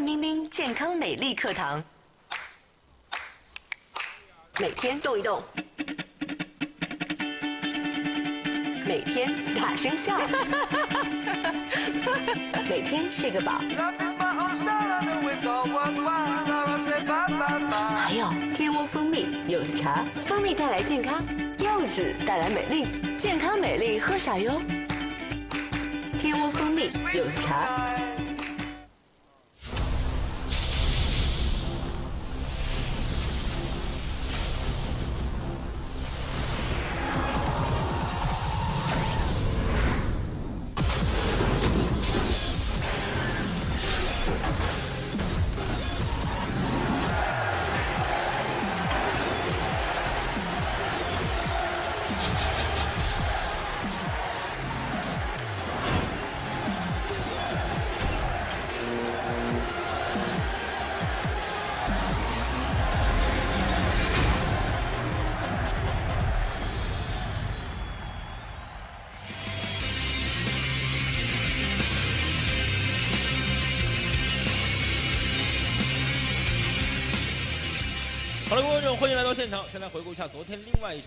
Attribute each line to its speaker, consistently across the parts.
Speaker 1: 明明健康美丽课堂，每天动一动，每天大声笑，每天睡个饱。还有天窝蜂蜜柚子茶，蜂蜜带来健康，柚子带来美丽，健康美丽喝下哟。天窝蜂蜜柚子茶。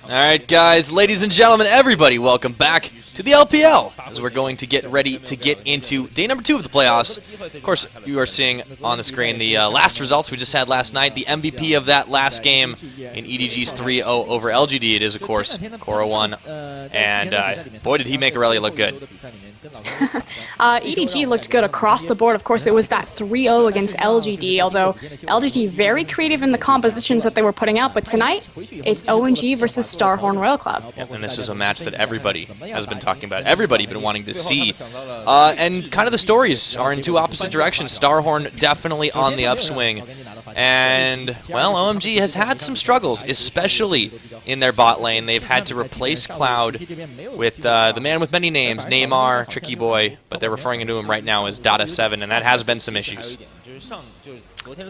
Speaker 2: Alright guys, ladies and gentlemen, everybody, welcome back to the LPL as we're going to get ready to get into day number 2 of the playoffs. Of course, you are seeing on the screen the last results we just had last night. The MVP of that last game in EDG's 3-0 over LGD, it is of course Koro1, and boy did he make Aurelia look good.
Speaker 3: EDG looked good across the board. Of course, it was that 3-0 against LGD, although LGD very creative in the compositions that they were putting out, but tonight, it's OMG versus StarHorn Royal Club.
Speaker 2: Yep, and this is a match that everybody has been talking about, everybody been wanting to see, and kind of the stories are in two opposite directions. StarHorn definitely on the upswing, and, well, OMG has had some struggles, especially in their bot lane. They've had to replace Cloud with the man with many names, Neymar, Tricky Boy, but they're referring to him right now as Data7, and that has been some issues.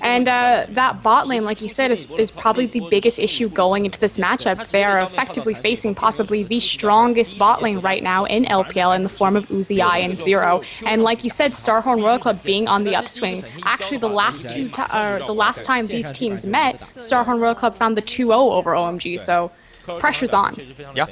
Speaker 3: And that bot lane, like you said, is probably the biggest issue going into this matchup. They are effectively facing possibly the strongest bot lane right now in LPL in the form of Uzi and Zero. And like you said, StarHorn Royal Club being on the upswing. Actually, the last time these teams met, StarHorn Royal Club found the 2-0 over OMG. So pressure's on.
Speaker 2: Yeah.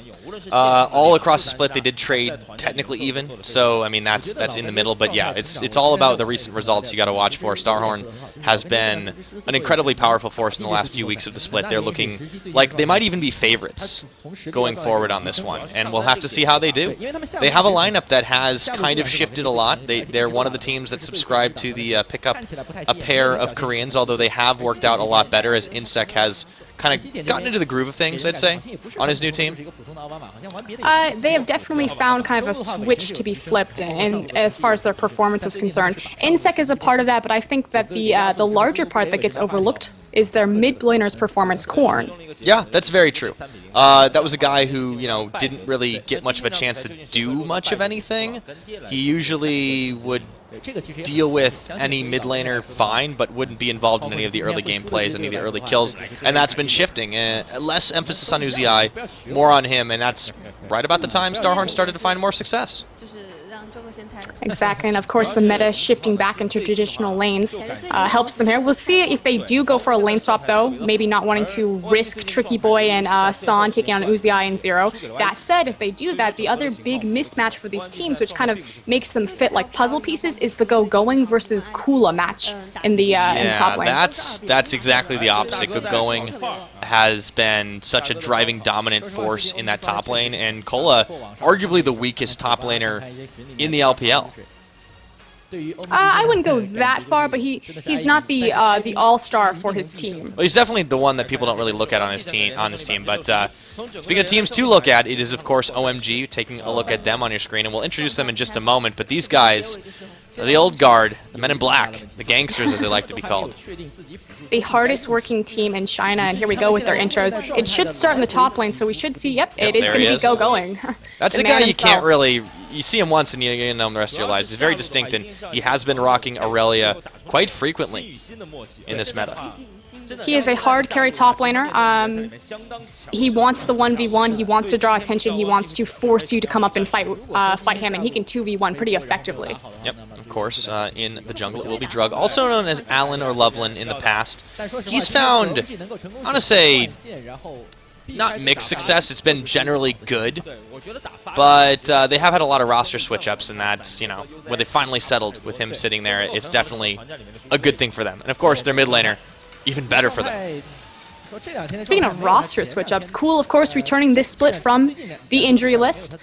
Speaker 2: All across the split, they did trade technically even. So, I mean, that's in the middle. But yeah, it's all about the recent results you got to watch for. StarHorn has been an incredibly powerful force in the last few weeks of the split. They're looking like they might even be favorites going forward on this one. And we'll have to see how they do. They have a lineup that has kind of shifted a lot. They're one of the teams that subscribe to the pick up a pair of Koreans, although they have worked out a lot better as Insec has kind of gotten into the groove of things, I'd say, on his new team.
Speaker 3: They have definitely found kind of a switch to be flipped in as far as their performance is concerned. Insec is a part of that, but I think that the larger part that gets overlooked is their mid laner's performance, Korn.
Speaker 2: Yeah, that's very true. That was a guy who, you know, didn't really get much of a chance to do much of anything. He usually would deal with any mid laner fine, but wouldn't be involved in any of the early game plays, any of the early kills, and that's been shifting. Less emphasis on Uzi, more on him, and that's right about the time StarHorn started to find more success.
Speaker 3: Exactly, and of course the meta shifting back into traditional lanes helps them here. We'll see if they do go for a lane swap though, maybe not wanting to risk Tricky Boy and San taking on Uzi and Zero. That said, if they do that, the other big mismatch for these teams, which kind of makes them fit like puzzle pieces, is the Go-Going versus Kula match in the top lane.
Speaker 2: That's exactly the opposite. Go-Going has been such a driving dominant force in that top lane, and Kola, arguably the weakest top laner in the LPL.
Speaker 3: I wouldn't go that far, but he's not the all-star for his team.
Speaker 2: Well, he's definitely the one that people don't really look at on his team. But speaking of teams to look at, it is of course OMG. Taking a look at them on your screen, and we'll introduce them in just a moment. But these guys, the old guard, the men in black, the gangsters as they like to be called.
Speaker 3: The hardest working team in China, and here we go with their intros. It should start in the top lane, so we should see, yep, it is going to be Go-Going.
Speaker 2: That's a guy you can't really, you see him once and you know him the rest of your lives. He's very distinct, and he has been rocking Aurelia quite frequently in this meta.
Speaker 3: He is a hard carry top laner. He wants the 1v1. He wants to draw attention. He wants to force you to come up and fight him, and he can 2v1 pretty effectively.
Speaker 2: Yep, of course. In the jungle, it will be Drug, also known as Alan or Loveland in the past. He's found, I want to say, not mixed success. It's been generally good, but they have had a lot of roster switch-ups, and that's, you know, when they finally settled with him sitting there, it's definitely a good thing for them. And of course, their mid laner, even better for them.
Speaker 3: Speaking of roster switch-ups, Cool, of course, returning this split from the injury list.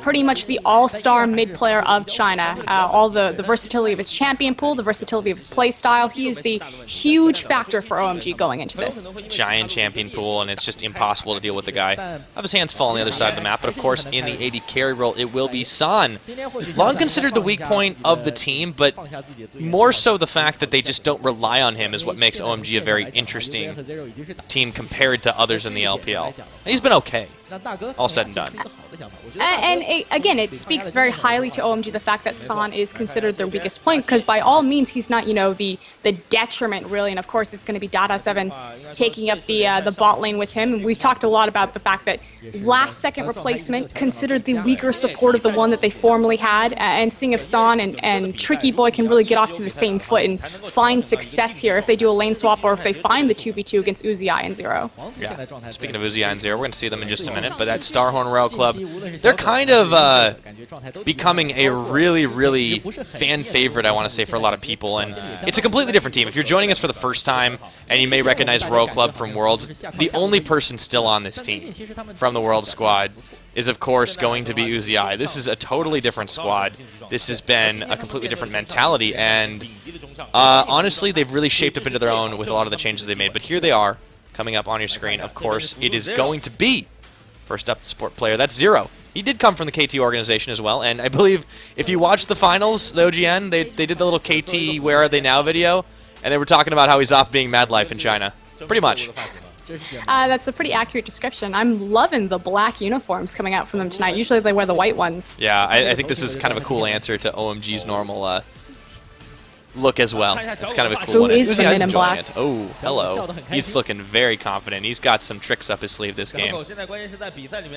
Speaker 3: Pretty much the all-star mid-player of China. All the versatility of his champion pool, the versatility of his play style. He is the huge factor for OMG going into this.
Speaker 2: Giant champion pool, and it's just impossible to deal with the guy. Have his hands fall on the other side of the map, but of course, in the AD carry role, it will be San. Long considered the weak point of the team, but more so the fact that they just don't rely on him is what makes OMG a very interesting team compared to others in the LPL. And he's been okay, all said and done.
Speaker 3: And again, it speaks very highly to OMG the fact that San is considered their weakest point, because by all means he's not, you know, the detriment really. And of course it's going to be Dada7 taking up the bot lane with him. And we've talked a lot about the fact that last second replacement considered the weaker support of the one that they formerly had, and seeing if San and Tricky Boy can really get off to the same foot and find success here if they do a lane swap or if they find the 2v2 against Uzi and Zero.
Speaker 2: Yeah. Speaking of Uzi and Zero, we're going to see them in just a minute, but that StarHorn Royal Club, they're kind of becoming a really, really fan favorite, I want to say, for a lot of people, and it's a completely different team. If you're joining us for the first time, and you may recognize Royal Club from Worlds, the only person still on this team from the World squad is, of course, going to be Uzi. This is a totally different squad. This has been a completely different mentality, and honestly, they've really shaped up into their own with a lot of the changes they made. But here they are, coming up on your screen. Of course, it is going to be, first up, the support player. That's Zero. He did come from the KT organization as well, and I believe if you watch the finals, the OGN, they did the little KT Where Are They Now video, and they were talking about how he's off being Mad Life in China. Pretty much.
Speaker 3: That's a pretty accurate description. I'm loving the black uniforms coming out from them tonight. Usually they wear the white ones.
Speaker 2: Yeah, I think this is kind of a cool answer to OMG's normal look as well. It's kind of a cool one.
Speaker 3: Who is the man in black?
Speaker 2: Oh, hello. He's looking very confident. He's got some tricks up his sleeve this game.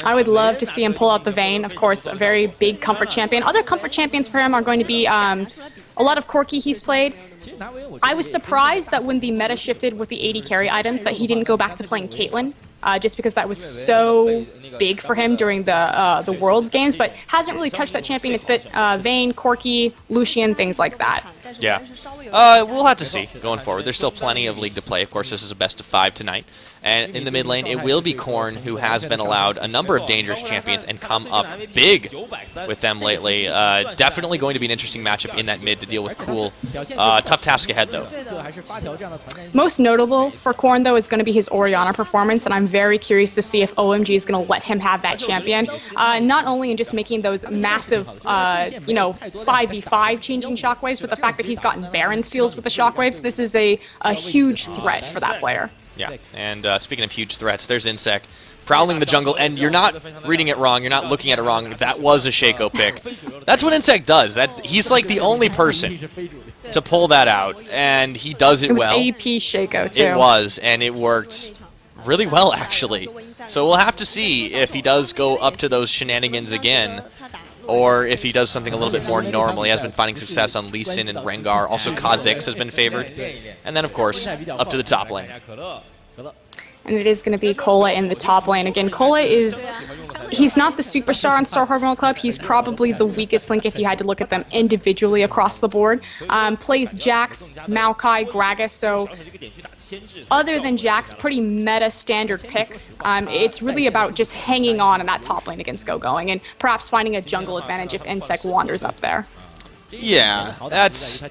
Speaker 3: I would love to see him pull out the Vayne. Of course, a very big comfort champion. Other comfort champions for him are going to be a lot of Corki he's played. I was surprised that when the meta shifted with the AD carry items that he didn't go back to playing Caitlyn, just because that was so big for him during the Worlds games, but hasn't really touched that champion. It's been Vayne, Corki, Lucian, things like that.
Speaker 2: Yeah. We'll have to see going forward. There's still plenty of League to play. Of course, this is a best of 5 tonight. And in the mid lane, it will be Korn, who has been allowed a number of dangerous champions and come up big with them lately. Definitely going to be an interesting matchup in that mid to deal with Cool. Tough task ahead, though.
Speaker 3: Most notable for Korn, though, is going to be his Orianna performance, and I'm very curious to see if OMG is going to let him have that champion. Not only in just making those massive, 5v5 changing shockwaves, but the fact that he's gotten Baron steals with the shockwaves. This is a huge threat for that player.
Speaker 2: Yeah, and speaking of huge threats, there's Insec prowling the jungle, and you're not reading it wrong, you're not looking at it wrong. That was a Shaco pick. That's what Insec does. He's like the only person to pull that out, and he does it well.
Speaker 3: It was AP Shaco, too.
Speaker 2: It was, and it worked really well, actually. So we'll have to see if he does go up to those shenanigans again, or if he does something a little bit more normal. He has been finding success on Lee Sin and Rengar. Also, Kha'Zix has been favored. And then, of course, up to the top lane.
Speaker 3: And it is going to be Cola in the top lane. Again, Cola he's not the superstar on StarHorn World Club. He's probably the weakest link if you had to look at them individually across the board. Plays Jax, Maokai, Gragas, so other than Jax, pretty meta standard picks. It's really about just hanging on in that top lane against Go-Going and perhaps finding a jungle advantage if Insec wanders up there.
Speaker 2: Yeah, that's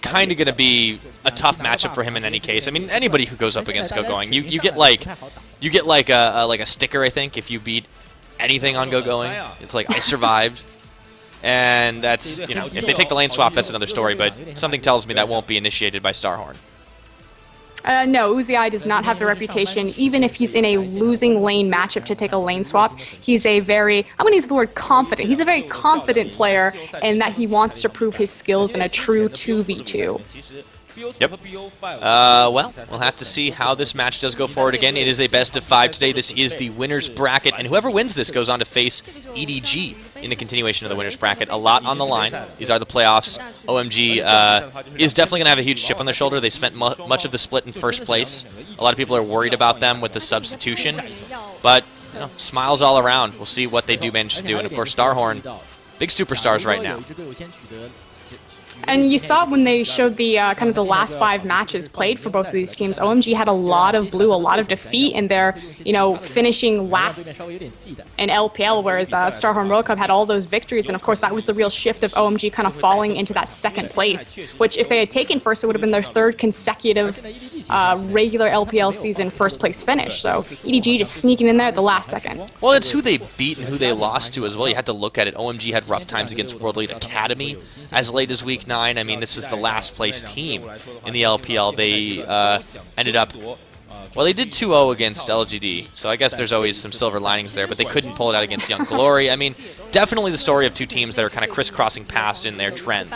Speaker 2: kind of going to be a tough matchup for him in any case. I mean, anybody who goes up against Go-Going, you get like a sticker, I think, if you beat anything on Go-Going. It's like, I survived. And that's, if they take the lane swap, that's another story, but something tells me that won't be initiated by StarHorn.
Speaker 3: No, Uzi does not have the reputation, even if he's in a losing lane matchup, to take a lane swap. He's a very, I'm going to use the word confident. He's a very confident player in that he wants to prove his skills in a true 2v2.
Speaker 2: Yep. Well, we'll have to see how this match does go forward. Again, it is a best of 5 today. This is the winner's bracket, and whoever wins this goes on to face EDG in the continuation of the winner's bracket. A lot on the line. These are the playoffs. OMG is definitely going to have a huge chip on their shoulder. They spent much of the split in first place. A lot of people are worried about them with the substitution, but you know, smiles all around. We'll see what they do manage to do, and of course, StarHorn, big superstars right now.
Speaker 3: And you saw when they showed the kind of the last 5 matches played for both of these teams, OMG had a lot of blue, a lot of defeat in their, you know, finishing last in LPL, whereas StarHorn World Cup had all those victories. And of course, that was the real shift of OMG kind of falling into that 2nd place, which if they had taken first, it would have been their 3rd consecutive regular LPL season first place finish. So EDG just sneaking in there at the last second.
Speaker 2: Well, it's who they beat and who they lost to as well. You had to look at it. OMG had rough times against World League Academy as late as week 9. I mean, this is the last place team in the LPL. They ended up, well, they did 2-0 against LGD, so I guess there's always some silver linings there, but they couldn't pull it out against Young Glory. I mean, definitely the story of 2 teams that are kind of crisscrossing paths in their trends.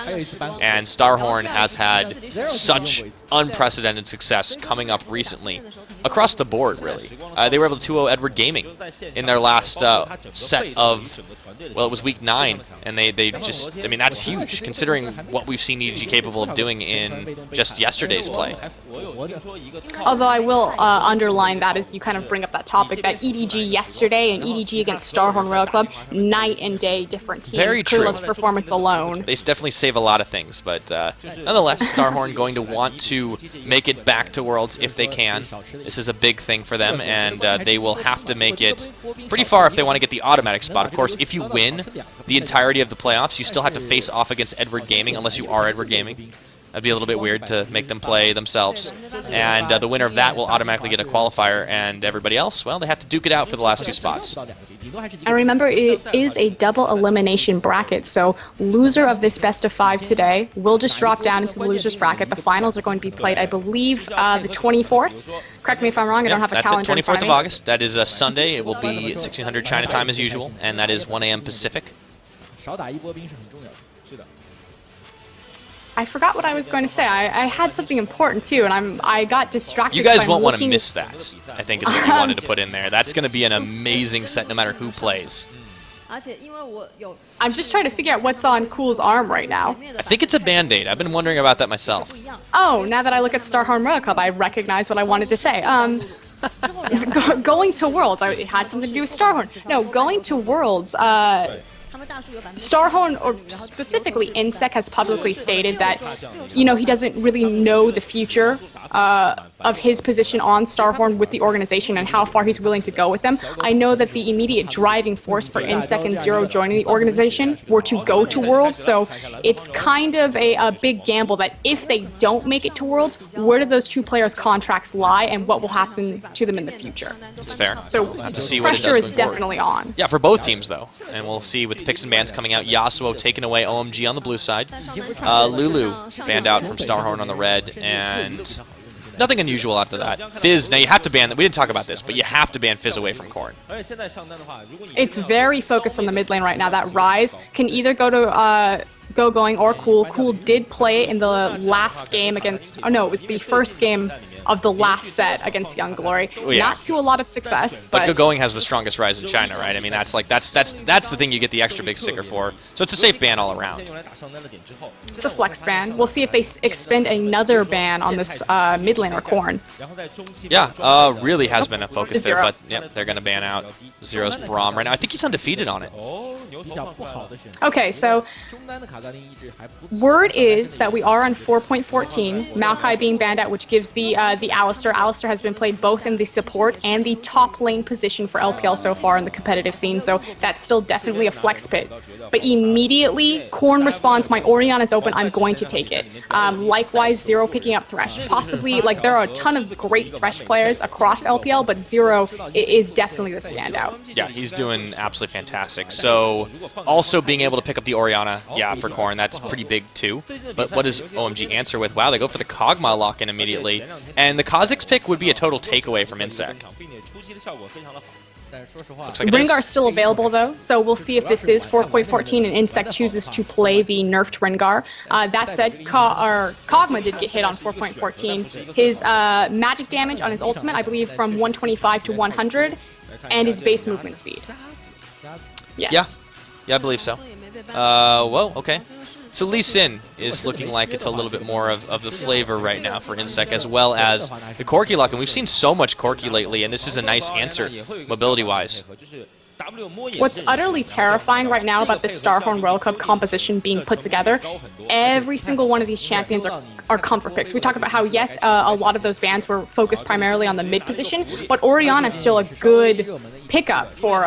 Speaker 2: And StarHorn has had such unprecedented success coming up recently, across the board, really. They were able to 2-0 Edward Gaming in their last set of, well, it was week 9, and they just, I mean, that's huge, considering what we've seen EDG capable of doing in just yesterday's play.
Speaker 3: Although I will underline that as you kind of bring up that topic, that EDG yesterday and EDG against StarHorn Royal Club, night and day different teams.
Speaker 2: Very true.
Speaker 3: Krillow's performance alone.
Speaker 2: They definitely save a lot of things, but nonetheless, StarHorn going to want to make it back to Worlds if they can. This is a big thing for them, and they will have to make it pretty far if they want to get the automatic spot. Of course, if you win the entirety of the playoffs, you still have to face off against Edward Gaming, unless you are Edward Gaming. That'd be a little bit weird to make them play themselves. And the winner of that will automatically get a qualifier, and everybody else, well, they have to duke it out for the last 2 spots.
Speaker 3: And remember, it is a double elimination bracket, so loser of this best of 5 today will just drop down into the loser's bracket. The finals are going to be played, I believe, the 24th. Correct me if I'm wrong, I don't have a calendar in front of me.
Speaker 2: That's the 24th of August. That is a Sunday. It will be 1600 China time as usual, and that is 1 a.m. Pacific.
Speaker 3: I forgot what I was going to say. I had something important too, and I got distracted.
Speaker 2: You guys won't want to miss that, I think is what you wanted to put in there. That's going to be an amazing set no matter who plays.
Speaker 3: I'm just trying to figure out what's on Cool's arm right now.
Speaker 2: I think it's a Band-Aid. I've been wondering about that myself.
Speaker 3: Oh, now that I look at StarHorn Royal Club, I recognize what I wanted to say. Going to Worlds, it had something to do with StarHorn. No, going to Worlds, StarHorn, or specifically INSEC, has publicly stated that, you know, he doesn't really know the future of his position on StarHorn with the organization and how far he's willing to go with them. I know that the immediate driving force for INSEC and Zero joining the organization were to go to Worlds, so it's kind of a big gamble that if they don't make it to Worlds, where do those 2 players' contracts lie and what will happen to them in the future?
Speaker 2: That's fair.
Speaker 3: So
Speaker 2: we'll have to see what it does
Speaker 3: pressure is
Speaker 2: going forward.
Speaker 3: definitely on.
Speaker 2: Yeah, for both teams, though. And we'll see with the picks and bans coming out. Yasuo taking away OMG on the blue side. Lulu banned out from StarHorn on the red, and nothing unusual after that. Fizz, now you have to ban, we didn't talk about this, but you have to ban Fizz away from Corn.
Speaker 3: It's very focused on the mid lane right now. That Rise can either go to Going or Cool. Cool did play in the last game against, oh no, it was the first game of the last set against Young Glory. Oh, yeah. Not to a lot of success, but
Speaker 2: Going has the strongest Rise in China, right? I mean, that's the thing you get the extra big sticker for. So it's a safe ban all around.
Speaker 3: It's a flex ban. We'll see if they expend another ban on this mid laner Corn.
Speaker 2: Yeah, really has been a focus there, but yeah, they're going to ban out Zero's Braum right now. I think he's undefeated on it.
Speaker 3: Okay, so word is that we are on 4.14, Maokai being banned out, which gives the Alistar. Alistar has been played both in the support and the top lane position for LPL so far in the competitive scene, so that's still definitely a flex pit. But immediately, Korn responds, my Orianna is open, I'm going to take it. Likewise, Zero picking up Thresh. Possibly, like, there are a ton of great Thresh players across LPL, but Zero is definitely the standout.
Speaker 2: Yeah, he's doing absolutely fantastic. So, also being able to pick up the Orianna, yeah, for Korn, that's pretty big too. But what does OMG answer with? Wow, they go for the Kog'Maw lock-in immediately. And the Kha'Zix pick would be a total takeaway from Insec. Like
Speaker 3: Rengar's still available though, so we'll see if this is 4.14 and Insec chooses to play the nerfed Rengar. That said, Kog'Maw did get hit on 4.14. His magic damage on his ultimate, I believe, from 125 to 100, and his base movement speed. Yes.
Speaker 2: Yeah, I believe so. Well, okay. So Lee Sin is looking like it's a little bit more of the flavor right now for Insec, as well as the Corki luck. And we've seen so much Corki lately, and this is a nice answer, mobility-wise.
Speaker 3: What's utterly terrifying right now about this StarHorn World Cup composition being put together, every single one of these champions are comfort picks. We talk about how, yes, a lot of those bans were focused primarily on the mid position, but Orianna is still a good pickup for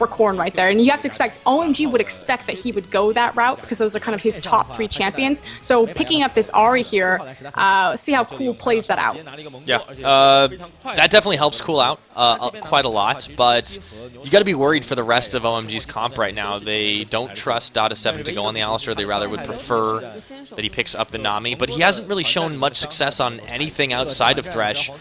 Speaker 3: Corrin right there. And you have to expect, OMG would expect that he would go that route because those are kind of his top 3 champions. So picking up this Ahri here, see how Cool plays that out.
Speaker 2: Yeah, that definitely helps Cool out quite a lot, but you got to be worried for the rest of OMG's comp right now. They don't trust Dota 7 to go on the Alistar. They rather would prefer that he picks up the Nami, but he hasn't really shown much success on anything outside of Thresh,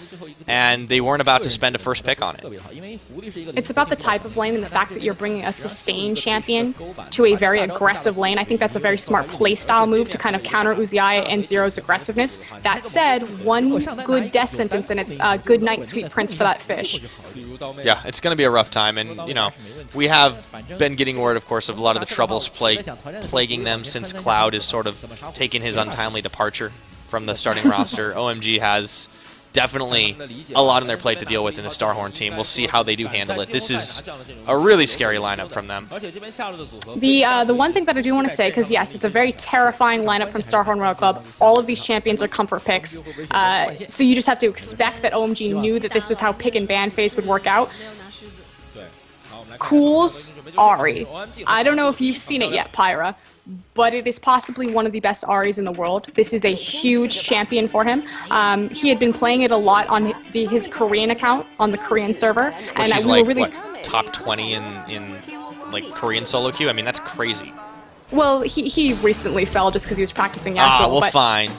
Speaker 2: and they weren't about to spend a first pick on it.
Speaker 3: It's about the type of lane and the fact that you're bringing a sustained champion to a very aggressive lane. I think that's a very smart playstyle move to kind of counter Uziah and Zero's aggressiveness. That said, one good death sentence and it's a good night, sweet prince for that fish.
Speaker 2: Yeah, it's going to be a rough time, and, you know, we have been getting word, of course, of a lot of the troubles plaguing them since Cloud has sort of taken his untimely departure from the starting roster. OMG has definitely a lot on their plate to deal with in the StarHorn team. We'll see how they do handle it. This is a really scary lineup from them.
Speaker 3: The one thing that I do want to say, because yes, it's a very terrifying lineup from StarHorn Royal Club. All of these champions are comfort picks, so you just have to expect that OMG knew that this was how pick and ban phase would work out. Cool's Ahri. I don't know if you've seen it yet, Pyra, but it is possibly one of the best Ahris in the world. This is a huge champion for him. He had been playing it a lot on his Korean account, on the Korean server.
Speaker 2: And we were really top 20 in like Korean solo queue. I mean, that's crazy.
Speaker 3: Well, he recently fell just because he was practicing Yasuo.
Speaker 2: Well, fine.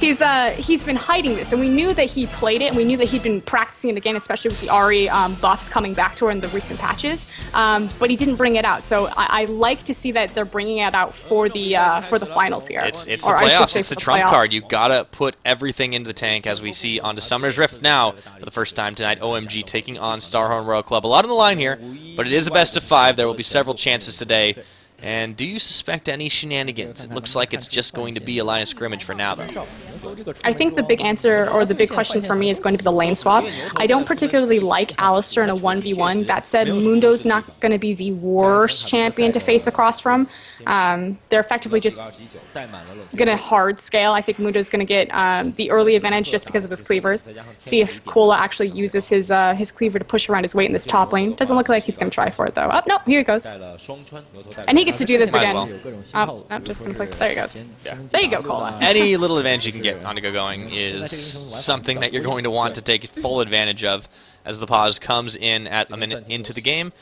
Speaker 3: He's been hiding this, and we knew that he played it, and we knew that he'd been practicing it again, especially with the Ahri buffs coming back to her in the recent patches. But he didn't bring it out, so I like to see that they're bringing it out for the finals here.
Speaker 2: It's the playoffs. It's the trump card. You gotta put everything into the tank, as we see on to Summoner's Rift now for the first time tonight. OMG taking on StarHorn Royal Club. A lot on the line here, but it is a best of 5. There will be several chances today. And do you suspect any shenanigans? It looks like it's just going to be a line of scrimmage for now, though.
Speaker 3: I think the big answer, or the big question for me, is going to be the lane swap. I don't particularly like Alistar in a 1v1. That said, Mundo's not going to be the worst champion to face across from. They're effectively just going to hard scale. I think Mundo's going to get the early advantage just because of his cleavers. See if Kola actually uses his cleaver to push around his weight in this top lane. Doesn't look like he's going to try for it, though. Oh, no, here he goes. And he gets to do this again. Oh, I'm just going to place it. There he goes. Yeah. There you go, Kola.
Speaker 2: Any little advantage you can get on to go going is something that you're going to want to take full advantage of as the pause comes in at a minute into the game.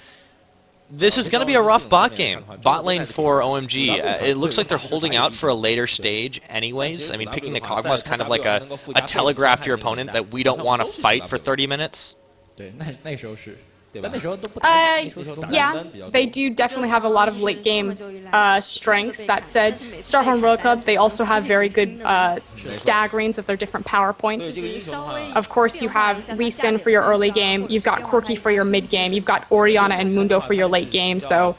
Speaker 2: This is going to be a rough bot game. Bot lane for OMG. It looks like they're holding out for a later stage anyways. I mean, picking the Kog'Maw is kind of like a telegraph to your opponent that we don't want to fight for 30 minutes.
Speaker 3: Yeah, they do definitely have a lot of late game strengths. That said, StarHorn World Club, they also have very good staggerings of their different power points. Of course, you have Lee Sin for your early game, you've got Corki for your mid game, you've got Orianna and Mundo for your late game, so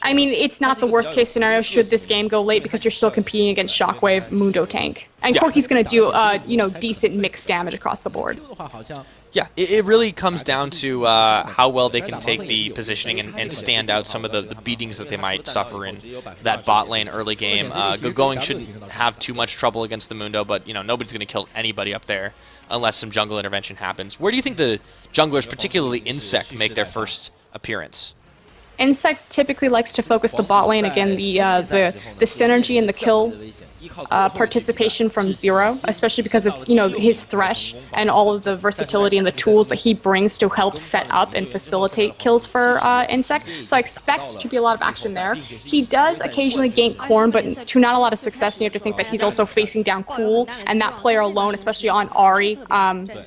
Speaker 3: I mean, it's not the worst case scenario should this game go late because you're still competing against Shockwave, Mundo tank. And Corki's going to do, decent mixed damage across the board.
Speaker 2: Yeah, it really comes down to how well they can take the positioning and stand out some of the beatings that they might suffer in that bot lane early game. Going shouldn't have too much trouble against the Mundo, but nobody's going to kill anybody up there unless some jungle intervention happens. Where do you think the junglers, particularly Insec, make their first appearance?
Speaker 3: Insec typically likes to focus the bot lane. Again, the synergy and the kill participation from Zero, especially because it's, you know, his Thresh and all of the versatility and the tools that he brings to help set up and facilitate kills for Insect. So I expect to be a lot of action there. He does occasionally gank Corn, but to not a lot of success, and you have to think that he's also facing down Cool, and that player alone, especially on Ahri,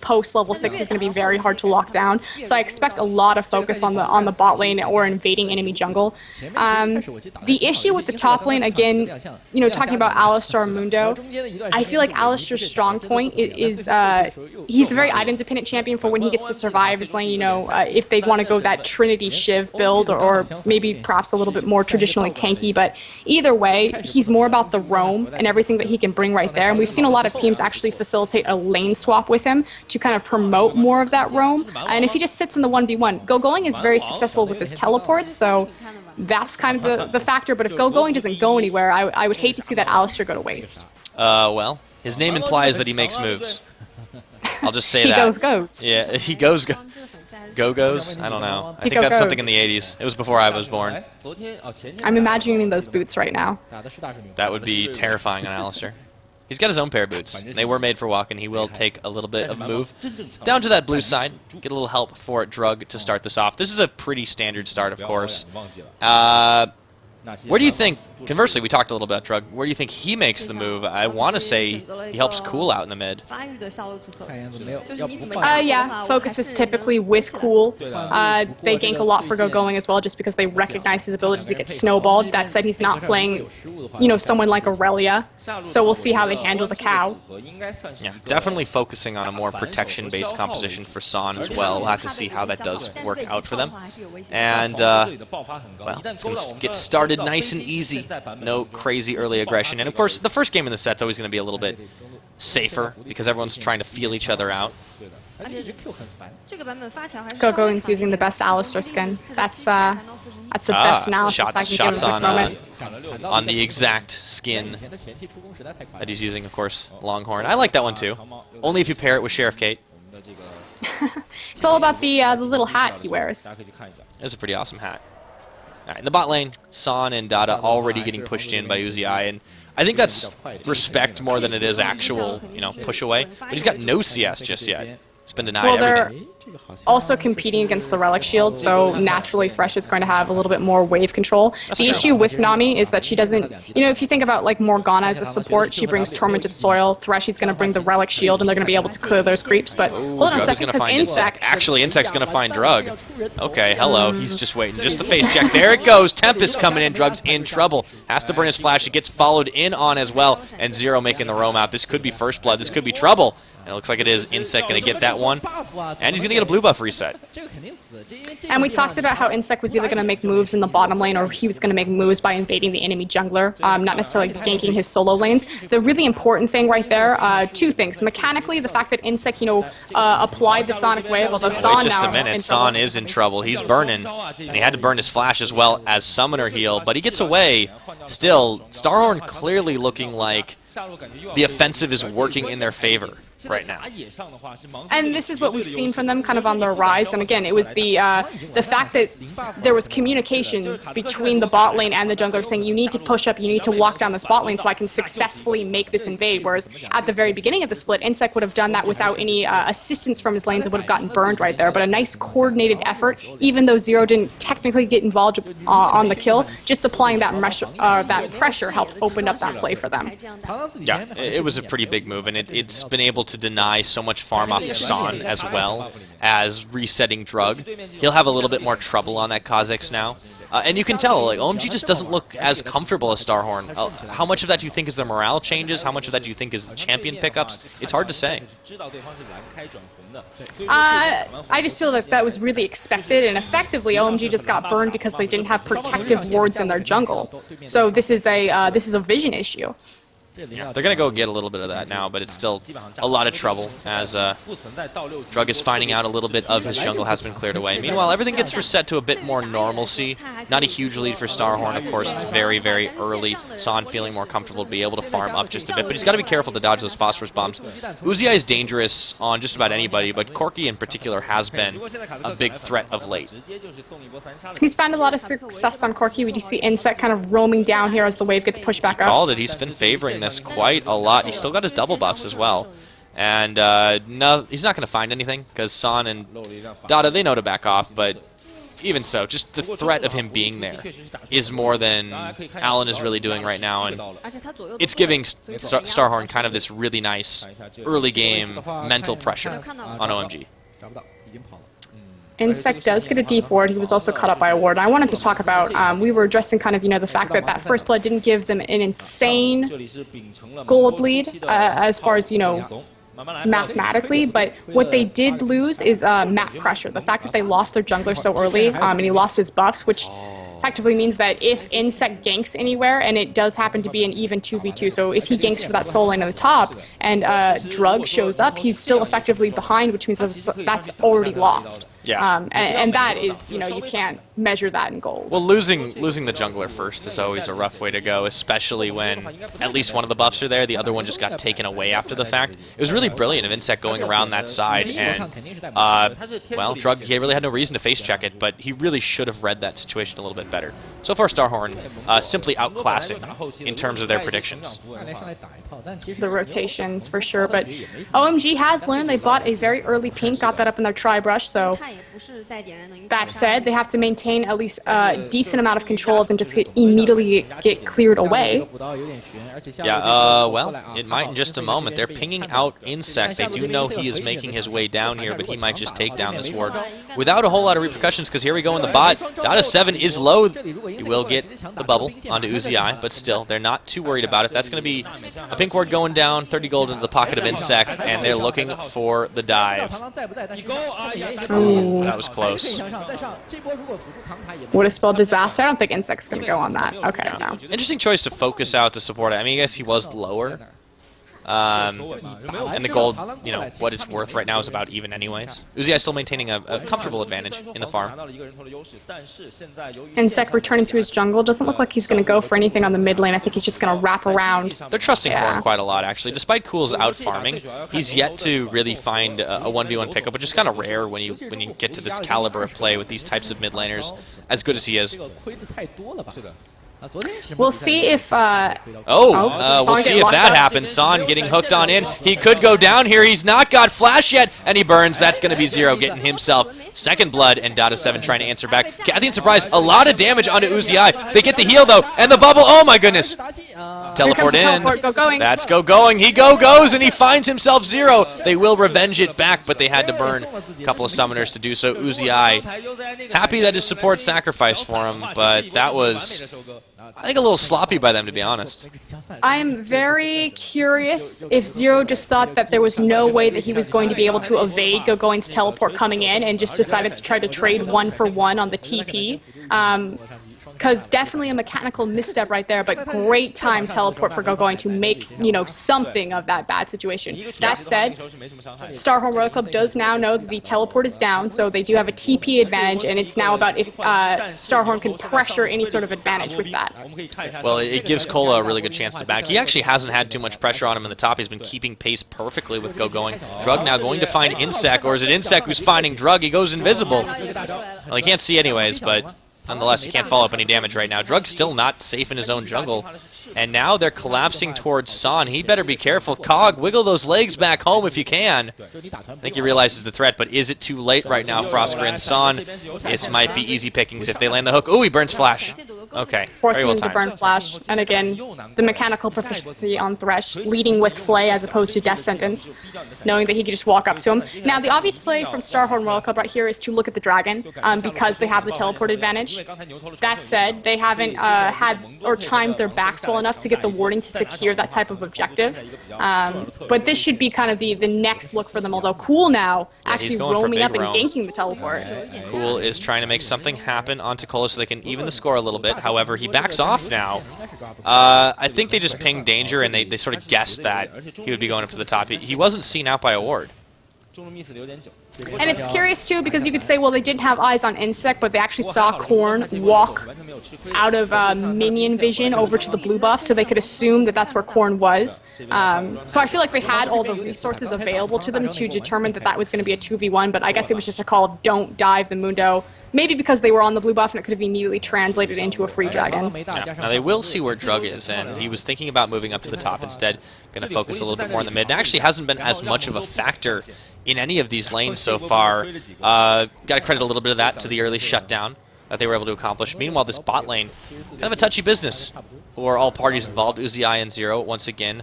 Speaker 3: post level 6 is going to be very hard to lock down. So I expect a lot of focus on the bot lane or invading enemy jungle. The issue with the top lane, again, you know, talking about Alistar Mundo, I feel like Alistar's strong point is he's a very item-dependent champion for when he gets to survive his lane, you know, if they want to go that Trinity Shiv build, or maybe perhaps a little bit more traditionally tanky, but either way, he's more about the roam and everything that he can bring right there, and we've seen a lot of teams actually facilitate a lane swap with him to kind of promote more of that roam, and if he just sits in the 1v1, Going is very successful with his teleports, so that's kind of the factor, but if Going doesn't go anywhere, I would hate to see that Alistar go to waste.
Speaker 2: Well, his name implies that he makes moves. I'll just say that.
Speaker 3: He goes.
Speaker 2: Yeah, he goes. Go-goes? I don't know. I think that's something in the 80s. It was before I was born.
Speaker 3: I'm imagining those boots right now.
Speaker 2: That would be terrifying on Alistar. He's got his own pair of boots. They were made for walking. He will take a little bit of move down to that blue side. Get a little help for Drug to start this off. This is a pretty standard start, of course. Where do you think, conversely, we talked a little about Drug, where do you think he makes the move? I want to say he helps Cool out in the mid.
Speaker 3: Yeah, focus is typically with Cool. They gank a lot for Going as well, just because they recognize his ability to get snowballed. That said, he's not playing, you know, someone like Aurelia, so we'll see how they handle the cow.
Speaker 2: Yeah, definitely focusing on a more protection-based composition for San as well. We'll have to see how that does work out for them. And, well, it's going to get started nice and easy. No crazy early aggression. And of course, the first game in the set's always going to be a little bit safer because everyone's trying to feel each other out.
Speaker 3: Going's using the best Alistar skin. That's the best analysis I can give at this moment.
Speaker 2: On the exact skin that he's using, of course, Longhorn. I like that one too. Only if you pair it with Sheriff Kate.
Speaker 3: It's all about the little hat he wears.
Speaker 2: It's a pretty awesome hat. Alright, in the bot lane, San and Dada already getting pushed in by Uzi, and I think that's respect more than it is actual, you know, push away. But he's got no CS just yet. It's been denied everything.
Speaker 3: Also competing against the Relic Shield, so naturally Thresh is going to have a little bit more wave control. The issue with Nami is that she doesn't, you know, if you think about like Morgana as a support, she brings Tormented Soil, Thresh is going to bring the Relic Shield, and they're going to be able to clear those creeps, but hold on a second, because Insect...
Speaker 2: Actually, Insect's going to find Drug. Okay, hello, he's just waiting. Just the face check. There it goes. Tempest coming in. Drug's in trouble. Has to burn his flash. It gets followed in on as well, and Zero making the roam out. This could be first blood. This could be trouble. And it looks like it is. Insect going to get that one. And he's going to get a blue buff reset.
Speaker 3: And we talked about how Insect was either going to make moves in the bottom lane or he was going to make moves by invading the enemy jungler, not necessarily ganking his solo lanes. The really important thing right there, two things. Mechanically, the fact that Insect, you know, applied the Sonic Wave, although San now...
Speaker 2: Just a minute. San is in trouble. He's burning. And he had to burn his flash as well as Summoner Heal, but he gets away. Still, StarHorn clearly looking like the offensive is working in their favor right now.
Speaker 3: And this is what we've seen from them kind of on their rise, and again, it was the fact that there was communication between the bot lane and the jungler saying, you need to push up, you need to lock down this bot lane so I can successfully make this invade, whereas at the very beginning of the split, Insect would have done that without any assistance from his lanes and would have gotten burned right there, but a nice coordinated effort, even though Zero didn't technically get involved on the kill, just applying that pressure helped open up that play for them.
Speaker 2: Yeah, it was a pretty big move, and it's been able to deny so much farm off of San as well as resetting Drug. He'll have a little bit more trouble on that Kha'Zix now. And you can tell, like, OMG just doesn't look as comfortable as StarHorn. How much of that do you think is the morale changes? How much of that do you think is the champion pickups? It's hard to say.
Speaker 3: I just feel that was really expected, and effectively OMG just got burned because they didn't have protective wards in their jungle. So this is a vision issue.
Speaker 2: Yeah, they're going to go get a little bit of that now, but it's still a lot of trouble as Drug is finding out a little bit of his jungle has been cleared away. Meanwhile, everything gets reset to a bit more normalcy. Not a huge lead for StarHorn, of course. It's very, very early. San feeling more comfortable to be able to farm up just a bit, but he's got to be careful to dodge those phosphorus bombs. Uzi is dangerous on just about anybody, but Corki in particular has been a big threat of late.
Speaker 3: He's found a lot of success on Corki. We do see Insect kind of roaming down here as the wave gets pushed back up.
Speaker 2: Called it. He's been favoring this quite a lot. He's still got his double buffs as well. And no, he's not going to find anything, because Son and Dada, they know to back off, but even so, just the threat of him being there is more than Alan is really doing right now, and it's giving StarHorn kind of this really nice early game mental pressure on OMG.
Speaker 3: Insect does get a deep ward. He was also caught up by a ward. I wanted to talk about, we were addressing kind of, the fact that that first blood didn't give them an insane gold lead as far as, mathematically, but what they did lose is map pressure. The fact that they lost their jungler so early, and he lost his buffs, which effectively means that if Insect ganks anywhere, and it does happen to be an even 2v2, so if he ganks for that soul lane at the top, and Drug shows up, he's still effectively behind, which means that's already lost.
Speaker 2: Yeah.
Speaker 3: And that is, you can't measure that in gold.
Speaker 2: Well, losing the jungler first is always a rough way to go, especially when at least one of the buffs are there, the other one just got taken away after the fact. It was really brilliant of Insect going around that side, and, well, Drug, he really had no reason to face check it, but he really should have read that situation a little bit better. So far, StarHorn simply outclassing in terms of their predictions.
Speaker 3: The rotations, for sure, but OMG has learned. They bought a very early pink, got that up in their tri-brush, so that said, they have to maintain at least a decent amount of controls and just immediately get cleared away.
Speaker 2: Yeah, well, it might in just a moment. They're pinging out Insect. They do know he is making his way down here, but he might just take down this ward without a whole lot of repercussions, because here we go in the bot. Dada 7 is low. He will get the bubble onto Uzi, but still, they're not too worried about it. That's going to be a pink ward going down, 30 gold into the pocket of Insect, and they're looking for the dive.
Speaker 3: Ooh.
Speaker 2: That was close.
Speaker 3: Would have spelled disaster. I don't think Insect's going to go on that. Okay, no.
Speaker 2: Interesting choice to focus out the support. I mean, I guess he was lower. And the gold, what it's worth right now is about even anyways. Uzi still maintaining a comfortable advantage in the farm.
Speaker 3: Insect returning to his jungle. Doesn't look like he's going to go for anything on the mid lane. I think he's just going to wrap around.
Speaker 2: They're trusting Horn quite a lot, actually. Despite Cool's out farming, he's yet to really find a 1v1 pickup, which is kind of rare when you get to this caliber of play with these types of mid laners, as good as he is.
Speaker 3: We'll see if
Speaker 2: we'll see if that happens. Son getting hooked on in. He could go down here. He's not got flash yet, and he burns. That's going to be Zero getting himself second blood, and Dada 7 trying to answer back. Kathy and Surprise, a lot of damage onto Uzi. They get the heal, though, and the bubble. Oh, my goodness. Teleport in.
Speaker 3: Teleport, go going.
Speaker 2: That's go going. He goes, and he finds himself Zero. They will revenge it back, but they had to burn a couple of summoners to do so. Uzi, happy that his support sacrificed for him, but that was, I think, a little sloppy by them, to be honest.
Speaker 3: I'm very curious if Zero just thought that there was no way that he was going to be able to evade Gogoing's teleport coming in and just decided to try to trade 1-for-1 on the TP. Because definitely a mechanical misstep right there, but great time teleport for Gogoing to make, something of that bad situation. That said, StarHorn Royal Club does now know that the teleport is down, so they do have a TP advantage, and it's now about if StarHorn can pressure any sort of advantage with that.
Speaker 2: Well, it gives Cola a really good chance to back. He actually hasn't had too much pressure on him in the top. He's been keeping pace perfectly with Gogoing. Drug now going to find Insect, or is it Insect who's finding Drug? He goes invisible. Well, he can't see anyways, but nonetheless, he can't follow up any damage right now. Drug's still not safe in his own jungle. And now they're collapsing towards Son. He better be careful. Cog, wiggle those legs back home if you can. I think he realizes the threat, but is it too late right now, Froskurinn? Son, this might be easy pickings if they land the hook. Ooh, he burns Flash. Okay.
Speaker 3: Forcing him to burn Flash. And again, the mechanical proficiency on Thresh, leading with Flay as opposed to Death Sentence, knowing that he could just walk up to him. Now, the obvious play from StarHorn Royal Club right here is to look at the Dragon, because they have the teleport advantage. That said, they haven't had or timed their backs well enough to get the warding to secure that type of objective. But this should be kind of the next look for them, although Cool now actually roaming up and ganking the teleport.
Speaker 2: Cool is trying to make something happen onto Cola so they can even the score a little bit. However, he backs off now. I think they just pinged danger, and they sort of guessed that he would be going up to the top. He wasn't seen out by a ward.
Speaker 3: And it's curious, too, because you could say, well, they didn't have eyes on Insect, but they actually saw Korn walk out of minion vision over to the blue buff, so they could assume that that's where Korn was. So I feel like they had all the resources available to them to determine that that was going to be a 2v1, but I guess it was just a call of don't dive the Mundo. maybe because they were on the blue buff and it could have immediately translated into a free dragon.
Speaker 2: Yeah. Now they will see where Drug is, and he was thinking about moving up to the top instead, going to focus a little bit more in the mid. It actually hasn't been as much of a factor in any of these lanes so far. Got to credit a little bit of that to the early shutdown that they were able to accomplish. Meanwhile, this bot lane, kind of a touchy business for all parties involved. Uzi and Zero, once again,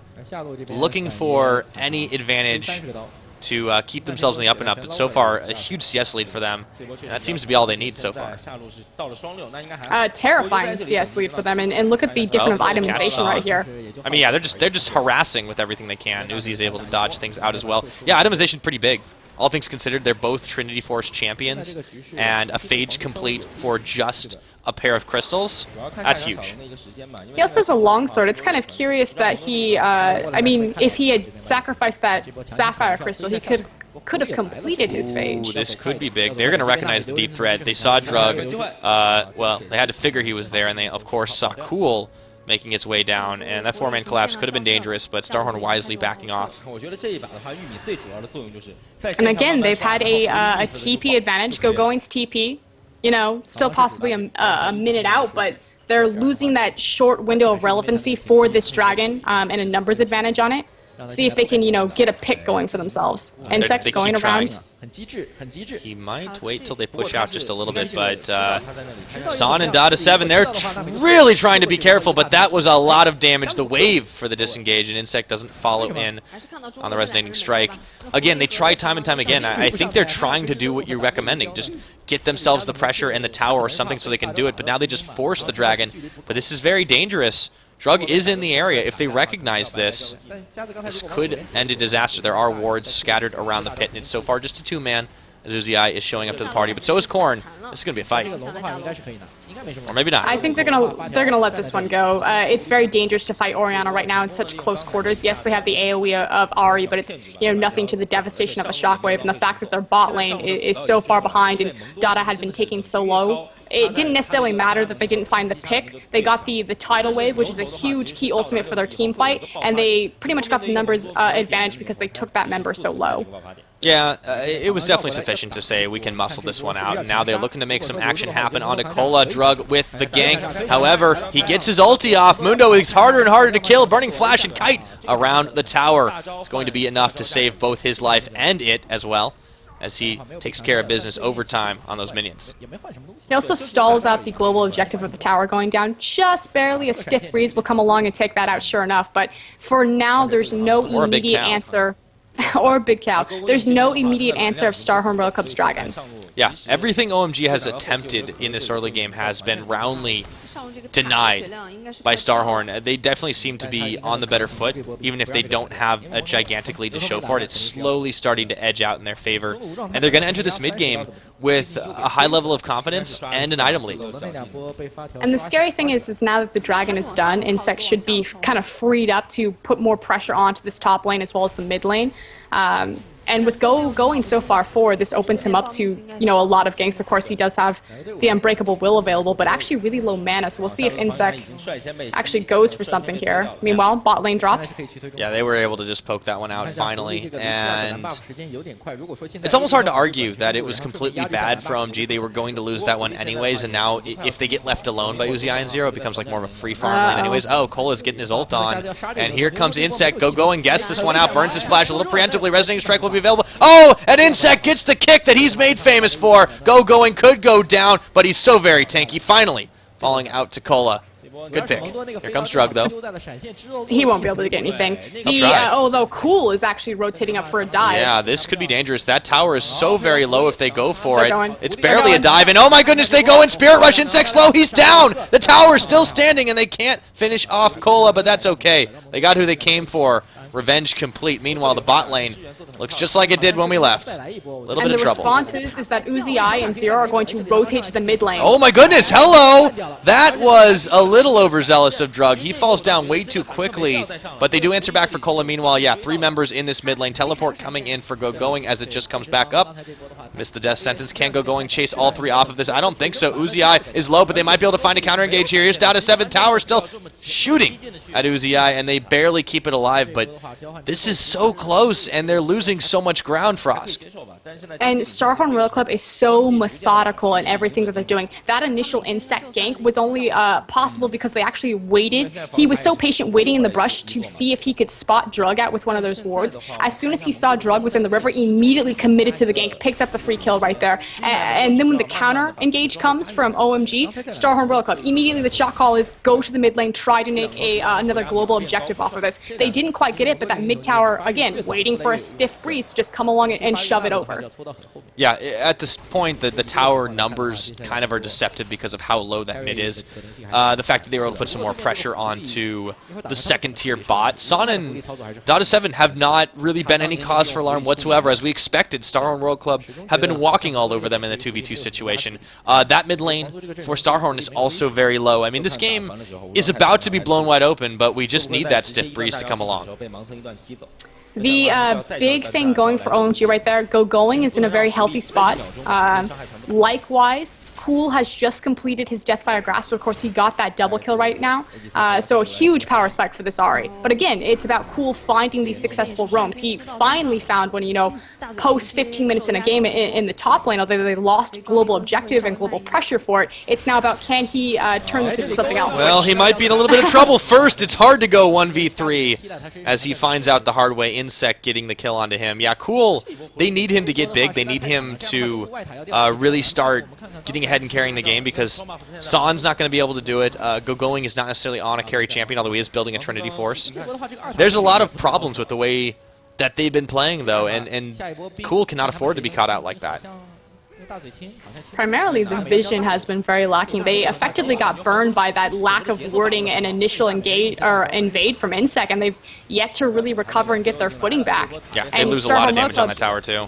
Speaker 2: looking for any advantage to keep themselves in the up and up, but so far a huge CS lead for them, and that seems to be all they need so far.
Speaker 3: Terrifying CS lead for them, and look at the different itemization right here.
Speaker 2: I mean, yeah, they're just harassing with everything they can. Uzi is able to dodge things out as well. Yeah, itemization pretty big. All things considered, they're both Trinity Force champions, and a Phage complete for just a pair of crystals, that's huge.
Speaker 3: He also has a longsword. It's kind of curious that he, I mean, if he had sacrificed that Sapphire crystal, he could have completed his Phage.
Speaker 2: Ooh, this could be big. They're going to recognize the deep threat. They saw Drug. Well, they had to figure he was there, and they, of course, saw Cool making his way down, and that four-man collapse could have been dangerous, but StarHorn wisely backing off.
Speaker 3: And again, they've had a TP advantage, going to TP. You know, still possibly a minute out, but they're losing that short window of relevancy for this dragon and a numbers advantage on it. See if they can, you know, get a pick going for themselves. Insect going around.
Speaker 2: He might wait till they push out just a little bit, but Son and Dada 7, they're really trying to be careful, but that was a lot of damage. The wave for the disengage, and Insect doesn't follow in on the resonating strike. Again, they try time and time again. I think they're trying to do what you're recommending, just get themselves the pressure in the tower or something so they can do it, but now they just force the dragon. But this is very dangerous. Drug is in the area. If they recognize this, this could end in disaster. There are wards scattered around the pit, and it's so far just a two-man as Uzi is showing up to the party, but so is Korn. This is going to be a fight. Or maybe not.
Speaker 3: I think they're gonna let this one go. It's very dangerous to fight Orianna right now in such close quarters. Yes, they have the AoE of Ahri, but it's, you know, nothing to the devastation of a shockwave, and the fact that their bot lane is so far behind and Dada had been taking so low. It didn't necessarily matter that they didn't find the pick. They got the tidal wave, which is a huge key ultimate for their team fight, and they pretty much got the numbers advantage because they took that member so low.
Speaker 2: Yeah, it was definitely sufficient to say we can muscle this one out, and now they're looking to make some action happen onto Cola. Drug with the gank. However, he gets his ulti off. Mundo is harder and harder to kill. Burning Flash and Kite around the tower. It's going to be enough to save both his life and it as well, as he takes care of business overtime on those minions.
Speaker 3: He also stalls out the global objective of the tower going down just barely. A stiff breeze will come along and take that out, sure enough, but for now there's no immediate answer. Or Big Cow. There's no immediate answer of StarHorn Royal Club's dragon.
Speaker 2: Yeah, everything OMG has attempted in this early game has been roundly denied by StarHorn. They definitely seem to be on the better foot, even if they don't have a gigantic lead to show for it. It's slowly starting to edge out in their favor, and they're going to enter this mid-game with a high level of confidence and an item lead.
Speaker 3: And the scary thing is now that the dragon is done, Insect should be kind of freed up to put more pressure onto this top lane as well as the mid lane. And with going so far forward, this opens him up to, you know, a lot of ganks. Of course, he does have the Unbreakable Will available, but actually really low mana, so we'll see if Insect actually goes for something here. Meanwhile, bot lane drops.
Speaker 2: Yeah, they were able to just poke that one out finally, and it's almost hard to argue that it was completely bad for OMG. They were going to lose that one anyways, and now if they get left alone by Uzi and Zero, it becomes like more of a free farm lane anyways. Oh, Cola's getting his ult on, and here comes Insect. Go and guess this one out. Burns his flash a little preemptively. Resonating Strike will be available. Oh, and Insect gets the kick that he's made famous for. Going could go down, but he's so very tanky. Finally, falling out to Cola. Good pick. Here comes Drug, though.
Speaker 3: He won't be able to get anything. Although Cool is actually rotating up for a dive.
Speaker 2: Yeah, this could be dangerous. That tower is so very low if they go for it. It's barely a dive, and oh my goodness, they go in. Spirit Rush. Insect's low. He's down. The tower is still standing, and they can't finish off Cola, but that's okay. They got who they came for. Revenge complete. Meanwhile, the bot lane looks just like it did when we left. A little bit of trouble.
Speaker 3: And the response is that Uzi and Zero are going to rotate to the mid lane.
Speaker 2: Oh my goodness, hello! That was a little overzealous of Drug. He falls down way too quickly, but they do answer back for Cola. Meanwhile, yeah, 3 members in this mid lane. Teleport coming in for Going as it just comes back up. Missed the death sentence. Can Going chase all 3 off of this? I don't think so. Uzi is low, but they might be able to find a counter engage here. Here's down to 7 Tower still shooting at Uzi, and they barely keep it alive, but this is so close, and they're losing so much ground, Frosk.
Speaker 3: And StarHorn Royal Club is so methodical in everything that they're doing. That initial insect gank was only possible because they actually waited. He was so patient waiting in the brush to see if he could spot Drug out with one of those wards. As soon as he saw Drug was in the river, he immediately committed to the gank, picked up the free kill right there. And then when the counter engage comes from OMG, StarHorn Royal Club, immediately the shot call is go to the mid lane, try to make another global objective off of this. They didn't quite get it, but that mid tower, again, waiting for a stiff breeze to just come along and shove it over.
Speaker 2: Yeah, at this point, the tower numbers kind of are deceptive because of how low that mid is. The fact that they were able to put some more pressure onto the second-tier bot. Son and Dota7 have not really been any cause for alarm whatsoever. As we expected, StarHorn World Club have been walking all over them in the 2v2 situation. That mid lane for StarHorn is also very low. I mean, this game is about to be blown wide open, but we just need that stiff breeze to come along.
Speaker 3: The big thing going for OMG right there, Going is in a very healthy spot. Likewise, Cool has just completed his Deathfire Grasp. Of course, he got that double kill right now. So a huge power spike for this Ahri. But again, it's about Cool finding these successful roams. He finally found one, you know, post 15 minutes in a game in the top lane, although they lost global objective and global pressure for it. It's now about can he turn this into something else.
Speaker 2: Well, he might be in a little bit of trouble first. It's hard to go 1v3 as he finds out the hard way. Insect getting the kill onto him. Yeah, Cool, they need him to get big. They need him to really start getting ahead and carrying the game because Son's not going to be able to do it. Going is not necessarily on a carry champion, although he is building a Trinity Force. There's a lot of problems with the way that they've been playing, though, and Cool cannot afford to be caught out like that.
Speaker 3: Primarily, the vision has been very lacking. They effectively got burned by that lack of warding and initial engage or invade from Insect, and they've yet to really recover and get their footing back.
Speaker 2: Yeah, they lose a lot of damage on the tower, too.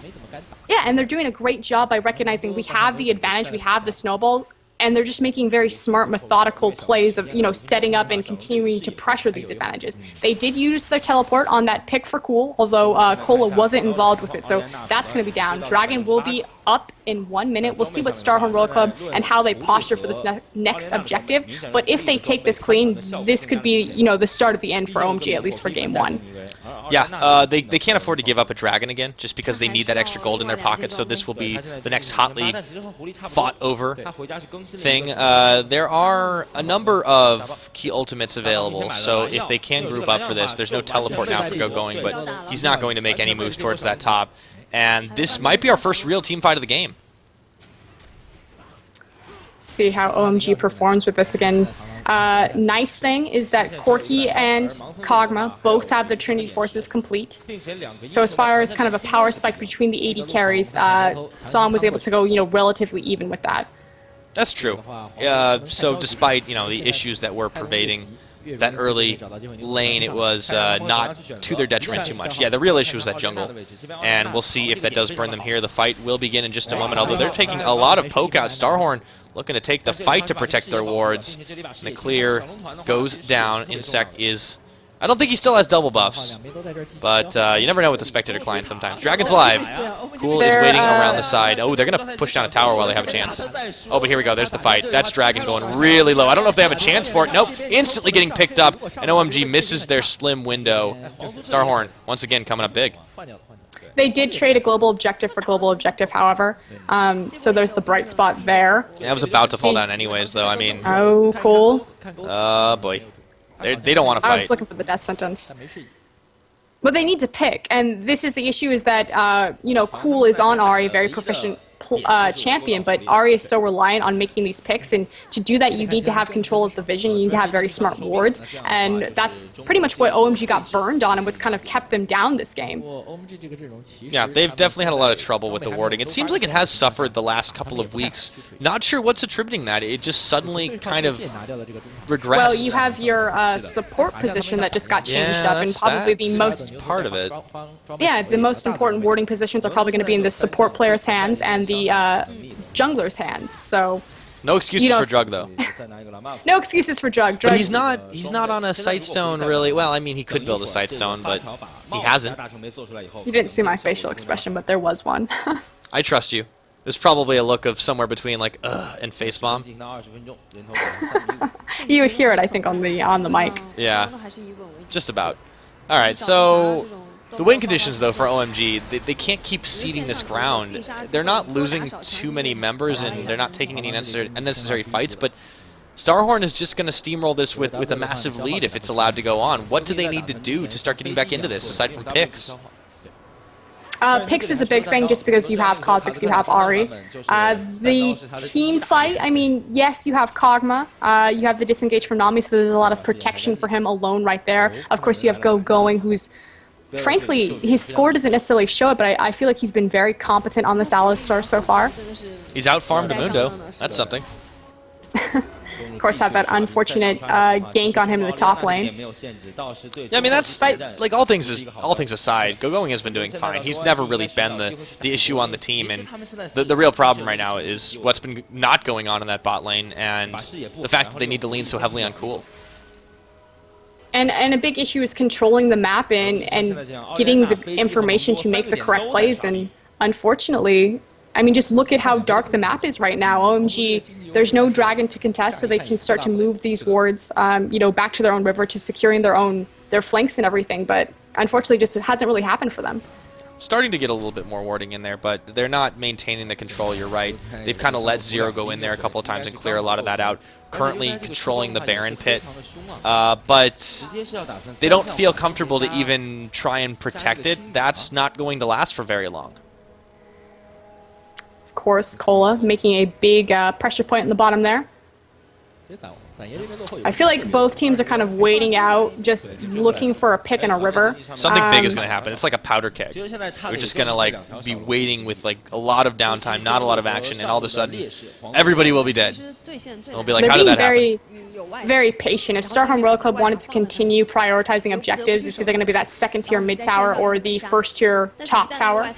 Speaker 3: Yeah, and they're doing a great job by recognizing we have the advantage, we have the snowball, and they're just making very smart, methodical plays of, you know, setting up and continuing to pressure these advantages. They did use their teleport on that pick for Cool, although Cola wasn't involved with it, so that's going to be down. Dragon will be up in 1 minute. We'll see what StarHorn World Club and how they posture for this next objective, but if they take this clean, this could be, you know, the start of the end for OMG, at least for game one.
Speaker 2: Yeah, they can't afford to give up a dragon again, just because they need that extra gold in their pocket, so this will be the next hotly fought over thing. There are a number of key ultimates available, so if they can group up for this, there's no teleport now for Going, but he's not going to make any moves towards that top, and this might be our first real team fight of the game.
Speaker 3: See how OMG performs with this again. Nice thing is that Corki and Kog'Maw both have their Trinity Forces complete. So as far as kind of a power spike between the AD carries, Son was able to go, you know, relatively even with that.
Speaker 2: That's true. So despite, you know, the issues that were pervading that early lane, it was not to their detriment too much. Yeah, the real issue is that jungle, and we'll see if that does burn them here. The fight will begin in just a moment, although they're taking a lot of poke out. StarHorn looking to take the fight to protect their wards. And the clear goes down. Insect is... I don't think he still has double buffs, but you never know with the spectator client sometimes. Dragon's live. Cool is waiting around the side. Oh, they're going to push down a tower while they have a chance. Oh, but here we go. There's the fight. That's Dragon going really low. I don't know if they have a chance for it. Nope. Instantly getting picked up, and OMG misses their slim window. StarHorn, once again, coming up big.
Speaker 3: They did trade a global objective for global objective, however. So there's the bright spot there.
Speaker 2: Yeah, that was about to fall down anyways, though. I mean...
Speaker 3: Oh, Cool.
Speaker 2: Boy. They don't want to fight.
Speaker 3: I was looking for the death sentence. But they need to pick, and this is the issue, is that, you know, Cool is on Ahri, very proficient champion, but Ahri is so reliant on making these picks, and to do that you need to have control of the vision, you need to have very smart wards, and that's pretty much what OMG got burned on and what's kind of kept them down this game.
Speaker 2: Yeah, they've definitely had a lot of trouble with the warding. It seems like it has suffered the last couple of weeks. Not sure what's attributing that. It just suddenly kind of regressed.
Speaker 3: Well, you have your support position that just got changed up, and probably the most
Speaker 2: part of it.
Speaker 3: Yeah, the most important warding positions are probably going to be in the support player's hands and the jungler's hands. So
Speaker 2: no excuses for Drug, though.
Speaker 3: No excuses for Drug.
Speaker 2: But he's not on a Sightstone, really. Well, I mean, he could build a Sightstone, but he hasn't.
Speaker 3: You didn't see my facial expression, but there was one.
Speaker 2: I trust you. There's probably a look of somewhere between like and facepalm.
Speaker 3: You would hear it, I think, on the mic.
Speaker 2: Yeah, just about. All right, so the win conditions, though, for OMG, they can't keep ceding this ground. They're not losing too many members, and they're not taking any unnecessary fights, but StarHorn is just going to steamroll this with a massive lead if it's allowed to go on. What do they need to do to start getting back into this, aside from picks?
Speaker 3: Picks is a big thing just because you have Kha'Zix, you have Ahri. The team fight, I mean, yes, you have Kog'Maw, you have the disengage from Nami, so there's a lot of protection for him alone right there. Of course, you have Going, who's, frankly, his score doesn't necessarily show it, but I feel like he's been very competent on this Alistar so far.
Speaker 2: He's out-farmed the Mundo. That's something.
Speaker 3: Of course, have that unfortunate gank on him in the top lane.
Speaker 2: Yeah, I mean, that's like all things aside, Going has been doing fine. He's never really been the issue on the team, and the real problem right now is what's been not going on in that bot lane, and the fact that they need to lean so heavily on Cool.
Speaker 3: And a big issue is controlling the map and getting the information to make the correct plays, and unfortunately, I mean, just look at how dark the map is right now. OMG, there's no dragon to contest, so they can start to move these wards, you know, back to their own river, to securing their flanks and everything. But unfortunately, just it hasn't really happened for them.
Speaker 2: Starting to get a little bit more warding in there, but they're not maintaining the control. You're right. They've kind of let Zero go in there a couple of times and clear a lot of that out. Currently controlling the Baron pit, but they don't feel comfortable to even try and protect it. That's not going to last for very long.
Speaker 3: Of course, Cola making a big pressure point in the bottom there. I feel like both teams are kind of waiting out, just looking for a pick in a river.
Speaker 2: Something big is going to happen. It's like a powder keg. We're just going to like be waiting with like a lot of downtime, not a lot of action, and all of a sudden, everybody will be dead. And we'll be like, how did that happen?
Speaker 3: Very patient. If StarHorn Royal Club wanted to continue prioritizing objectives, it's either going to be that second-tier mid tower or the first-tier top tower.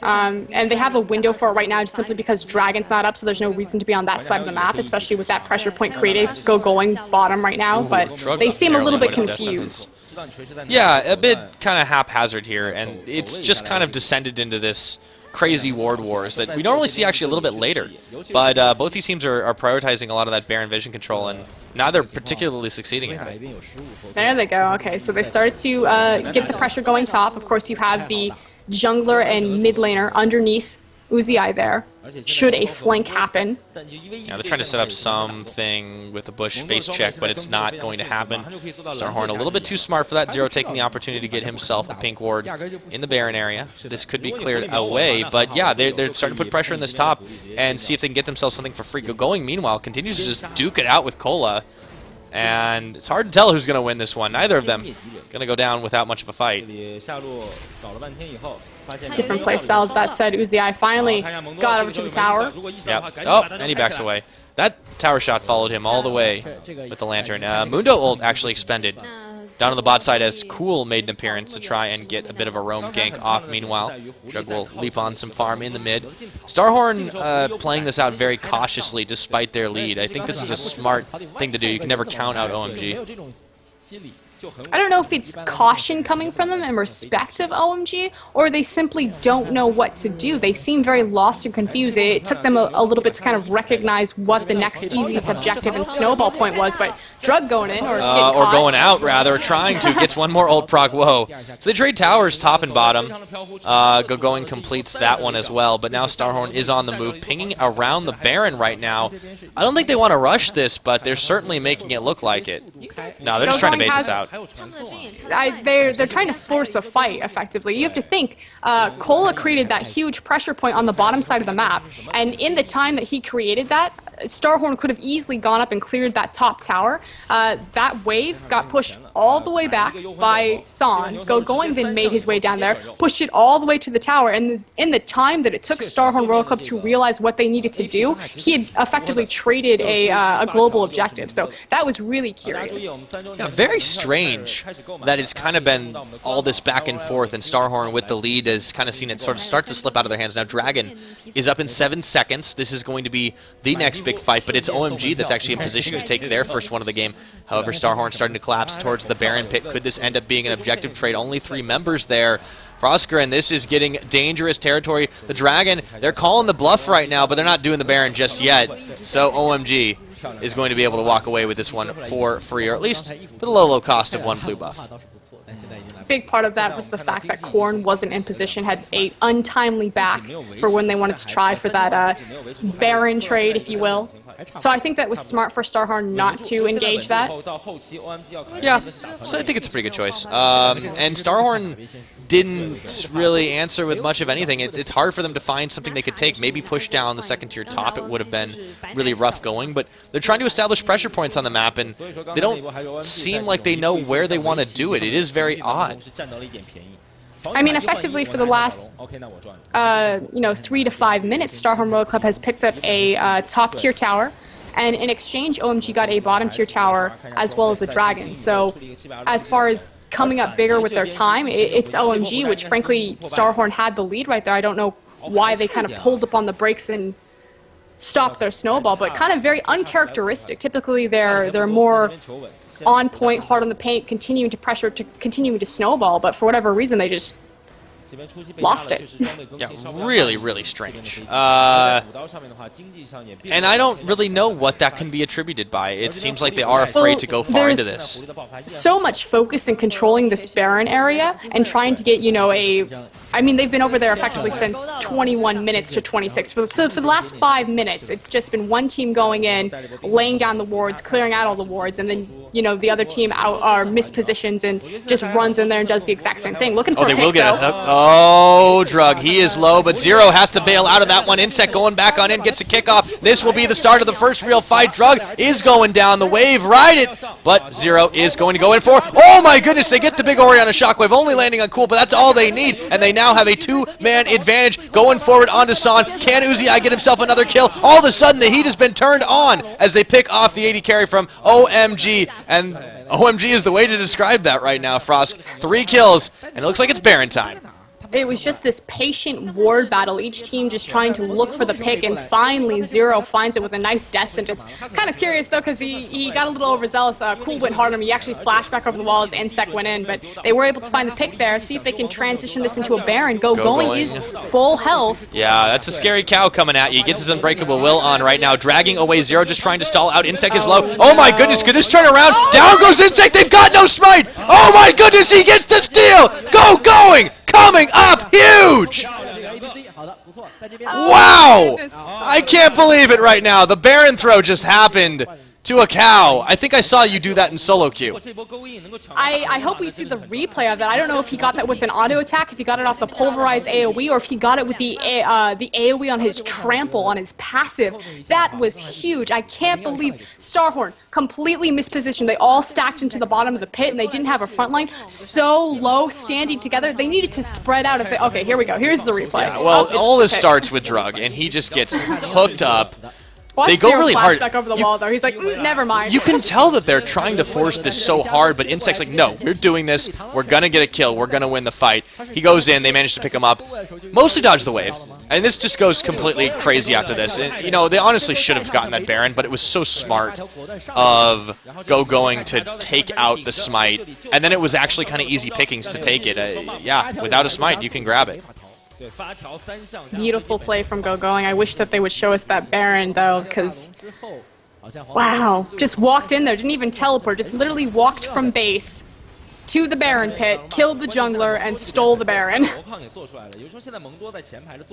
Speaker 3: And they have a window for it right now just simply because Dragon's not up, so there's no reason to be on that side of the map, especially with that pressure point created going bottom right now. But they seem a little bit confused.
Speaker 2: Yeah, a bit kind of haphazard here, and it's just kind of descended into this crazy ward wars that we normally see actually a little bit later. But both these teams are prioritizing a lot of that Baron vision control, and now they're particularly succeeding at it.
Speaker 3: There they go. Okay, so they started to get the pressure going top. Of course, you have the jungler and mid laner underneath Uzi there, should a flank happen.
Speaker 2: Yeah, they're trying to set up something with a bush face check, but it's not going to happen. StarHorn a little bit too smart for that. Zero taking the opportunity to get himself the pink ward in the Baron area. This could be cleared away, but yeah, they're starting to put pressure in this top and see if they can get themselves something for free. Going, meanwhile, continues to just duke it out with Cola, and it's hard to tell who's going to win this one. Neither of them going to go down without much of a fight.
Speaker 3: Different playstyles. That said, Uzi finally got over to the tower.
Speaker 2: Yep. Oh, and he backs away. That tower shot followed him all the way with the lantern. Mundo ult actually expended. Down on the bot side as Cool made an appearance to try and get a bit of a roam gank off. Meanwhile, Jug will leap on some farm in the mid. StarHorn playing this out very cautiously despite their lead. I think this is a smart thing to do. You can never count out OMG.
Speaker 3: I don't know if it's caution coming from them in respect of OMG, or they simply don't know what to do. They seem very lost and confused. It took them a little bit to kind of recognize what the next easiest objective and snowball point was, but Drug going in, or
Speaker 2: going out, rather, trying to, gets one more ult proc, whoa. So they trade towers top and bottom. Going completes that one as well, but now StarHorn is on the move, pinging around the Baron right now. I don't think they want to rush this, but they're certainly making it look like it. No, they're just trying to bait this out.
Speaker 3: They're trying to force a fight, effectively. You have to think, Cola created that huge pressure point on the bottom side of the map, and in the time that he created that, StarHorn could have easily gone up and cleared that top tower. That wave got pushed all the way back by Son. Going then made his way down there, pushed it all the way to the tower, and in the time that it took StarHorn Royal Club to realize what they needed to do, he had effectively traded a global objective. So that was really curious.
Speaker 2: Yeah, very strange that it's kind of been all this back and forth, and StarHorn with the lead has kind of seen it sort of start to slip out of their hands. Now Dragon is up in 7 seconds. This is going to be the next big fight, but it's OMG that's actually in position to take their first one of the game. However, StarHorn starting to collapse towards the Baron pit. Could this end up being an objective trade? Only 3 members there. Froskurinn, this is getting dangerous territory. The Dragon, they're calling the bluff right now, but they're not doing the Baron just yet. So OMG is going to be able to walk away with this one for free, or at least with a low cost of 1 blue buff.
Speaker 3: Big part of that was the fact that Korn wasn't in position, had a untimely back for when they wanted to try for that Baron trade, if you will. So I think that was smart for StarHorn not to engage that.
Speaker 2: Yeah, so I think it's a pretty good choice. And StarHorn didn't really answer with much of anything. It's hard for them to find something they could take. Maybe push down the second tier top. It would have been really rough going, but they're trying to establish pressure points on the map, and they don't seem like they know where they want to do it. It is very odd.
Speaker 3: I mean, effectively for the last, 3 to 5 minutes, StarHorn Royal Club has picked up a top-tier tower, and in exchange, OMG got a bottom-tier tower as well as a dragon. So, as far as coming up bigger with their time, it's OMG, which frankly, StarHorn had the lead right there. I don't know why they kind of pulled up on the brakes and stopped their snowball, but kind of very uncharacteristic. Typically, they're more on point, hard on the paint, continuing to pressure, continuing to snowball, but for whatever reason, they just lost it.
Speaker 2: Yeah, really, really strange. And I don't really know what that can be attributed by. It seems like they are afraid to go far into this.
Speaker 3: So much focus in controlling this Baron area and trying to get, I mean, they've been over there effectively since 21 minutes to 26. So for the last 5 minutes, it's just been one team going in, laying down the wards, clearing out all the wards, and then, the other team are mispositions and just runs in there and does the exact same thing. Looking for a
Speaker 2: they
Speaker 3: hit,
Speaker 2: will get a hook. Oh, Drug. He is low, but Zero has to bail out of that one. Insect going back on in, gets a kickoff. This will be the start of the first real fight. Drug is going down the wave, ride it, but Zero is going to go in for. Oh my goodness, they get the big Oriana Shockwave, only landing on Cool, but that's all they need, and they now have a 2-man advantage going forward onto San. Can Uzi get himself another kill? All of a sudden, the heat has been turned on as they pick off the AD carry from OMG, and OMG is the way to describe that right now, Frosk. 3 kills, and it looks like it's Baron time.
Speaker 3: It was just this patient ward battle, each team just trying to look for the pick, and finally Zero finds it with a nice death sentence. Kind of curious, though, because he got a little overzealous. Cool went hard on him. He actually flashed back over the wall as Insect went in, but they were able to find the pick there, see if they can transition this into a Baron. Going is full health.
Speaker 2: Yeah, that's a scary cow coming at you. He gets his Unbreakable Will on right now, dragging away Zero, just trying to stall out. Insect is low. Oh my goodness, could this turn around? Down goes Insect, they've got no smite! Oh my goodness, he gets the steal! Going! Coming up huge! Wow! I can't believe it right now. The Baron throw just happened to a cow. I think I saw you do that in solo queue.
Speaker 3: I hope we see the replay of that. I don't know if he got that with an auto attack, if he got it off the pulverized AoE, or if he got it with the AoE on his trample, on his passive. That was huge. I can't believe StarHorn completely mispositioned. They all stacked into the bottom of the pit, and they didn't have a front line. So low, standing together. They needed to spread out. Okay, here we go. Here's the replay.
Speaker 2: Yeah, well, all this starts with Drug, and he just gets hooked up.
Speaker 3: Watch
Speaker 2: they go
Speaker 3: Zero
Speaker 2: really hard.
Speaker 3: Back over the wall, though. He's like, never mind.
Speaker 2: You can tell that they're trying to force this so hard, but Insect's like, no, we're doing this. We're going to get a kill. We're going to win the fight. He goes in. They manage to pick him up. Mostly dodge the wave. And this just goes completely crazy after this. And, they honestly should have gotten that Baron, but it was so smart of going to take out the smite. And then it was actually kind of easy pickings to take it. Yeah, without a smite, you can grab it.
Speaker 3: Beautiful play from Going. I wish that they would show us that Baron, though, because, wow, just walked in there, didn't even teleport, just literally walked from base to the Baron pit, killed the jungler, and stole the Baron.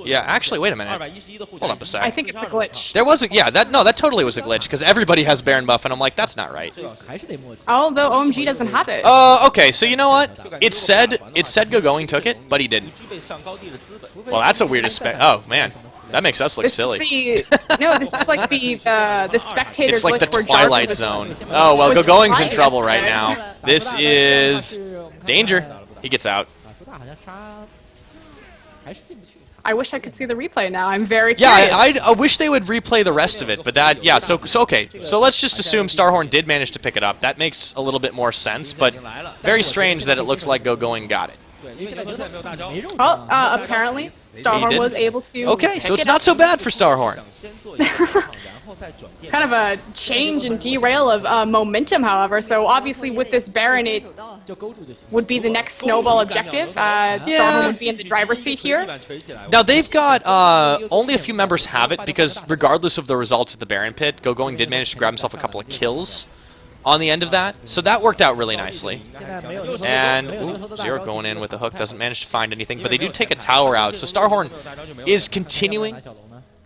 Speaker 2: Yeah, actually, wait a minute. Hold up a sec.
Speaker 3: I think it's a glitch.
Speaker 2: There was a, yeah, that totally was a glitch, because everybody has Baron buff, and I'm like, that's not right.
Speaker 3: Although OMG doesn't have it.
Speaker 2: Okay, so you know what? It said Going took it, but he didn't. Well, that's a weirdest spec. Oh, man. That makes us look silly.
Speaker 3: No, this is like the spectator
Speaker 2: it's like
Speaker 3: glitch
Speaker 2: the Twilight Zone. Oh, well, Going's in trouble right now. This is danger. He gets out.
Speaker 3: I wish I could see the replay now. I'm very curious.
Speaker 2: Yeah, I wish they would replay the rest of it, but that, yeah, so okay. So let's just assume StarHorn did manage to pick it up. That makes a little bit more sense, but very strange that it looks like Going got it.
Speaker 3: Well, apparently, StarHorn was able to.
Speaker 2: Okay, so it's not so bad for StarHorn.
Speaker 3: Kind of a change and derail of momentum, however. So obviously with this Baron, it would be the next snowball objective. StarHorn would be in the driver's seat here.
Speaker 2: Now they've got only a few members have it because regardless of the results of the Baron pit, GoGoing did manage to grab himself a couple of kills on the end of that, so that worked out really nicely. And Zero going in with a hook, doesn't manage to find anything, but they do take a tower out. So StarHorn is continuing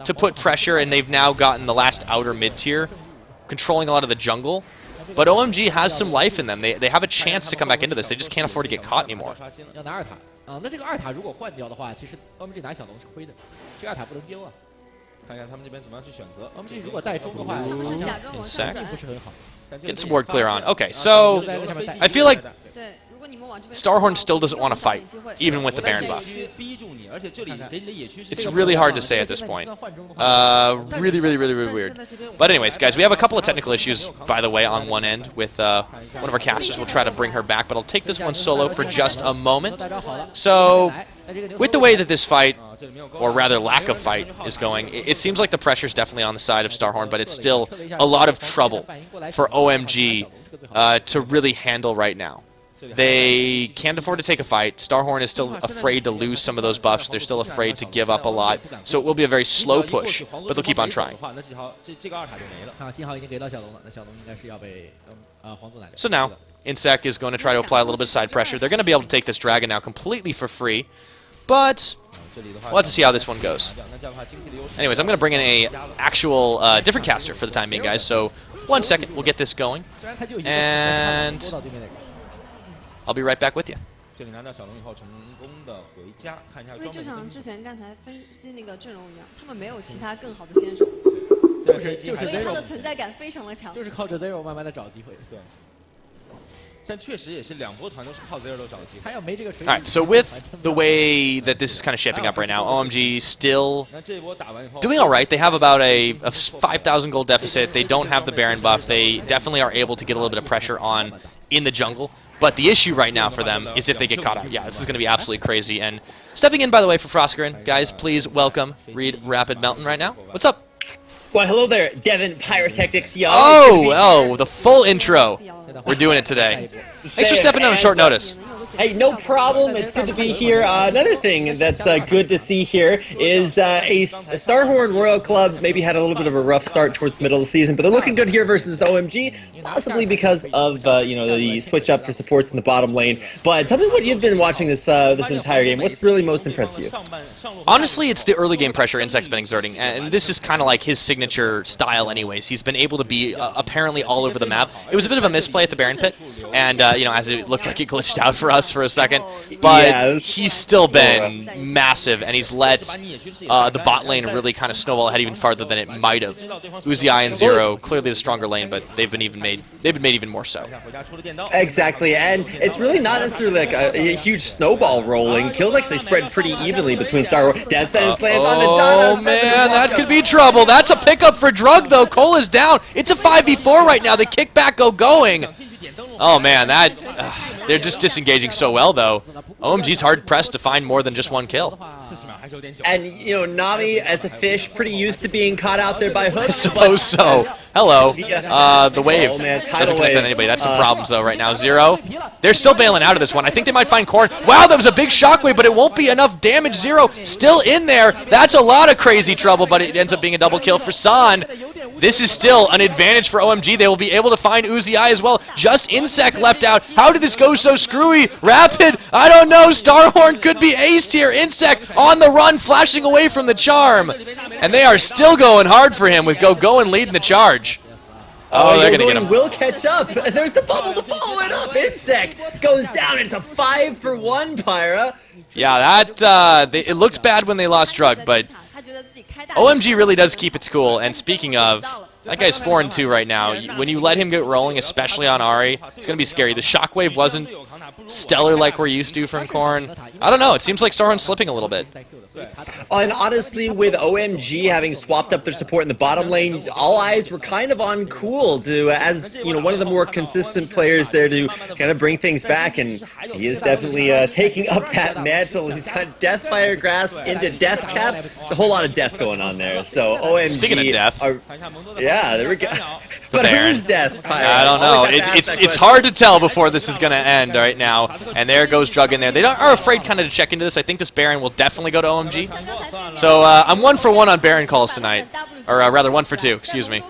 Speaker 2: to put pressure, and they've now gotten the last outer mid-tier, controlling a lot of the jungle. But OMG has some life in them. They have a chance to come back into this. They just can't afford to get caught anymore.
Speaker 4: 那这个二塔如果换掉的话，其实 OMG 拿小龙是亏的，这个二塔不能丢啊。看看他们这边怎么样去选择。OMG 如果带中的话，并不是很好。
Speaker 2: Get some ward clear on. Okay, so I feel like StarHorn still doesn't want to fight, even with the Baron buff. It's really hard to say at this point. Really weird. But anyways, guys, we have a couple of technical issues, by the way, on one end with one of our casters. We'll try to bring her back, but I'll take this one solo for just a moment. So, with the way that this fight, or rather lack of fight, is going, it seems like the pressure is definitely on the side of StarHorn, but it's still a lot of trouble for OMG to really handle right now. They can't afford to take a fight. StarHorn is still afraid to lose some of those buffs. They're still afraid to give up a lot. So it will be a very slow push, but they'll keep on trying. So now, Insec is going to try to apply a little bit of side pressure. They're going to be able to take this dragon now completely for free, but we'll have to see how this one goes. Anyways, I'm going to bring in a actual different caster for the time being, guys. So 1 second, we'll get this going, and I'll be right back with you.
Speaker 5: 这里拿到小龙以后，成功的回家，看一下。因为就像之前刚才分析那个阵容一样，他们没有其他更好的先手，所以他的存在感非常的强。
Speaker 4: 就是靠着 Zero 慢慢的找机会。对。
Speaker 5: 但确实也是两波团都是靠 Zero 找机会。
Speaker 4: 他要没这个。
Speaker 2: All right, so with the way that this is kind of shaping up right now, OMG still doing all right. They have about a 5,000 gold deficit. They don't have the Baron buff. They definitely are able to get a little bit of pressure on in the jungle. But the issue right now for them is if they get caught out. Yeah, this is going to be absolutely crazy. And stepping in, by the way, for Froskurinn, guys, please welcome Reed Rapid Mountain right now. What's up?
Speaker 6: Well, hello there, Devin, PiraTechnics Watch.
Speaker 2: Oh, the full intro. We're doing it today. Thanks for stepping in on short notice.
Speaker 6: Hey, no problem. It's good to be here. Another thing that's good to see here is a StarHorn Royal Club maybe had a little bit of a rough start towards the middle of the season, but they're looking good here versus OMG, possibly because of the switch up for supports in the bottom lane. But tell me what you've been watching this entire game. What's really most impressed you?
Speaker 2: Honestly, it's the early game pressure Insect's been exerting, and this is kind of like his signature style anyways. He's been able to be apparently all over the map. It was a bit of a misplay at the Baron pit, and as it looked like it glitched out for us for a second, but he's still been massive, and he's let the bot lane really kind of snowball ahead even farther than it might have. Uzi and Zero, clearly the stronger lane, but they've been made even more so.
Speaker 6: Exactly, and it's really not necessarily like a huge snowball rolling. Kills actually spread pretty evenly between StarHorn. Death lands on
Speaker 2: Oh man, that could be trouble. That's a pickup for Drug though. Cole is down. It's a 5v4 right now. The kickback going. Oh man, they're just disengaging so well though. OMG's hard pressed to find more than just one kill.
Speaker 6: And Nami as a fish, pretty used to being caught out there by Hook.
Speaker 2: I suppose so. Hello. The wave
Speaker 6: doesn't
Speaker 2: connect on anybody. That's some problems though right now. Zero. They're still bailing out of this one. I think they might find Corn. Wow, that was a big shockwave, but it won't be enough damage. Zero still in there. That's a lot of crazy trouble, but it ends up being a double kill for San. This is still an advantage for OMG. They will be able to find Uzi as well. Just Insec left out. How did this go so screwy? Rapid? I don't know. StarHorn could be aced here. Insec on the run, flashing away from the charm. And they are still going hard for him with GoGoing leading the charge. Oh, they're going to get him.
Speaker 6: Will catch up. And there's the bubble to follow it up. Insec goes down. It's a 5-for-1, Pyra.
Speaker 2: Yeah, it looked bad when they lost Drug, but OMG really does keep its cool. And speaking of, That guy's 4-2 right now. When you let him get rolling, especially on Ari, it's going to be scary. The shockwave wasn't stellar like we're used to from Korn. I don't know. It seems like StarHorn's slipping a little bit.
Speaker 6: And honestly, with OMG having swapped up their support in the bottom lane, all eyes were kind of on Cool to, as you know, one of the more consistent players there to kind of bring things back, and he is definitely taking up that mantle. He's got Deathfire Grasp into Death Cap. There's a whole lot of death going on there. So OMG.
Speaker 2: Speaking of death,
Speaker 6: yeah, there we go. But who's Deathfire?
Speaker 2: I don't know. It's hard to tell before this is going to end right now. And there goes Drug in there. They are afraid kind of to check into this. I think this Baron will definitely go to OMG. So I'm 1 for 1 on Baron calls tonight, or rather 1 for 2. Excuse me.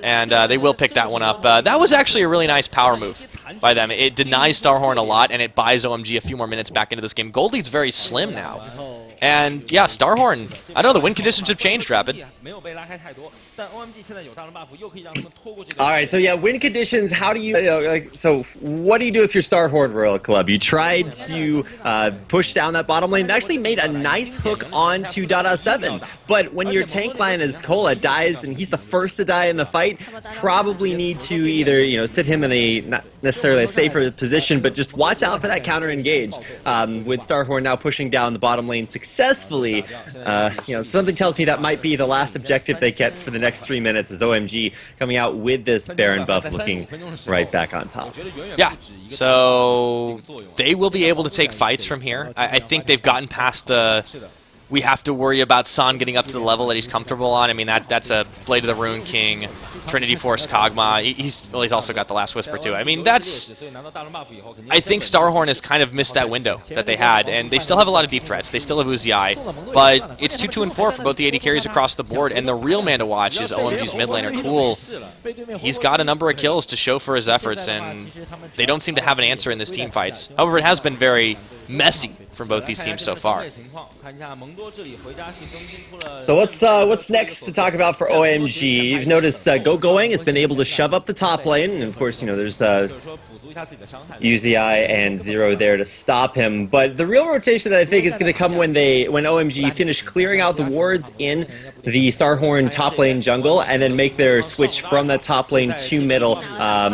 Speaker 2: And they will pick that one up. That was actually a really nice power move by them. It denies StarHorn a lot, and it buys OMG a few more minutes back into this game. Gold lead's very slim now. And yeah, StarHorn, I don't know, the win conditions have changed, Rapid.
Speaker 6: Alright, so yeah, win conditions, how do you, so what do you do if you're StarHorn Royal Club? You tried to push down that bottom lane. They actually made a nice hook onto Dada7, but when your tank line as Cola dies, and he's the first to die in the fight, probably need to either, you know, sit him in a, not necessarily a safer position, but just watch out for that counter engage. With StarHorn now pushing down the bottom lane successfully, you know, something tells me that might be the last objective they get for the next 3 minutes, is OMG coming out with this Baron buff looking right back on top.
Speaker 2: Yeah, so they will be able to take fights from here. I think they've gotten past the we have to worry about San getting up to the level that he's comfortable on. I mean, that's a Blade of the Rune King, Trinity Force Kog'Maw. He's also got the Last Whisper too. I mean, that's... I think StarHorn has kind of missed that window that they had, and they still have a lot of deep threats. They still have Uzi, but it's 2-2 and 4 for both the AD carries across the board, and the real man to watch is OMG's mid laner, Cool. He's got a number of kills to show for his efforts, and they don't seem to have an answer in this team fights. However, it has been very messy from both these teams so far.
Speaker 6: So what's next to talk about for OMG? You've noticed Going has been able to shove up the top lane, and of course, you know, there's Uzi and Zero there to stop him. But the real rotation that I think is going to come when OMG finish clearing out the wards in the StarHorn top lane jungle, and then make their switch from the top lane to middle,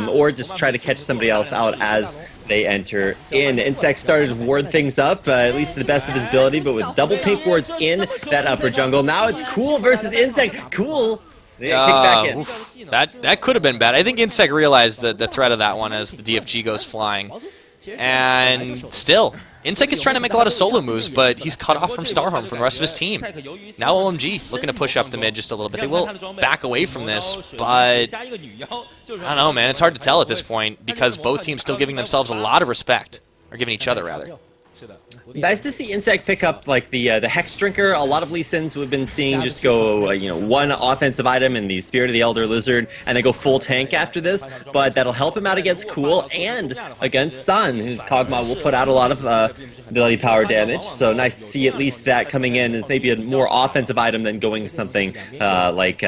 Speaker 6: or just try to catch somebody else out as they enter in. Insect started to ward things up, at least to the best of his ability, but with double pink wards in that upper jungle. Now it's Cool versus Insect. Cool! They kick back in.
Speaker 2: That could have been bad. I think Insect realized the threat of that one as the DFG goes flying. And still, Insect is trying to make a lot of solo moves, but he's cut off from StarHorn from the rest of his team. Now OMG looking to push up the mid just a little bit. They will back away from this, but I don't know, man. It's hard to tell at this point because both teams still giving themselves a lot of respect, or giving each other rather.
Speaker 6: Nice to see Insect pick up like the Hex Drinker. A lot of Lee Sins we've been seeing just go you know, one offensive item in the Spirit of the Elder Lizard, and then go full tank after this. But that'll help him out against Cool and against Sun, whose Kog'Maw will put out a lot of ability power damage. So nice to see at least that coming in as maybe a more offensive item than going something like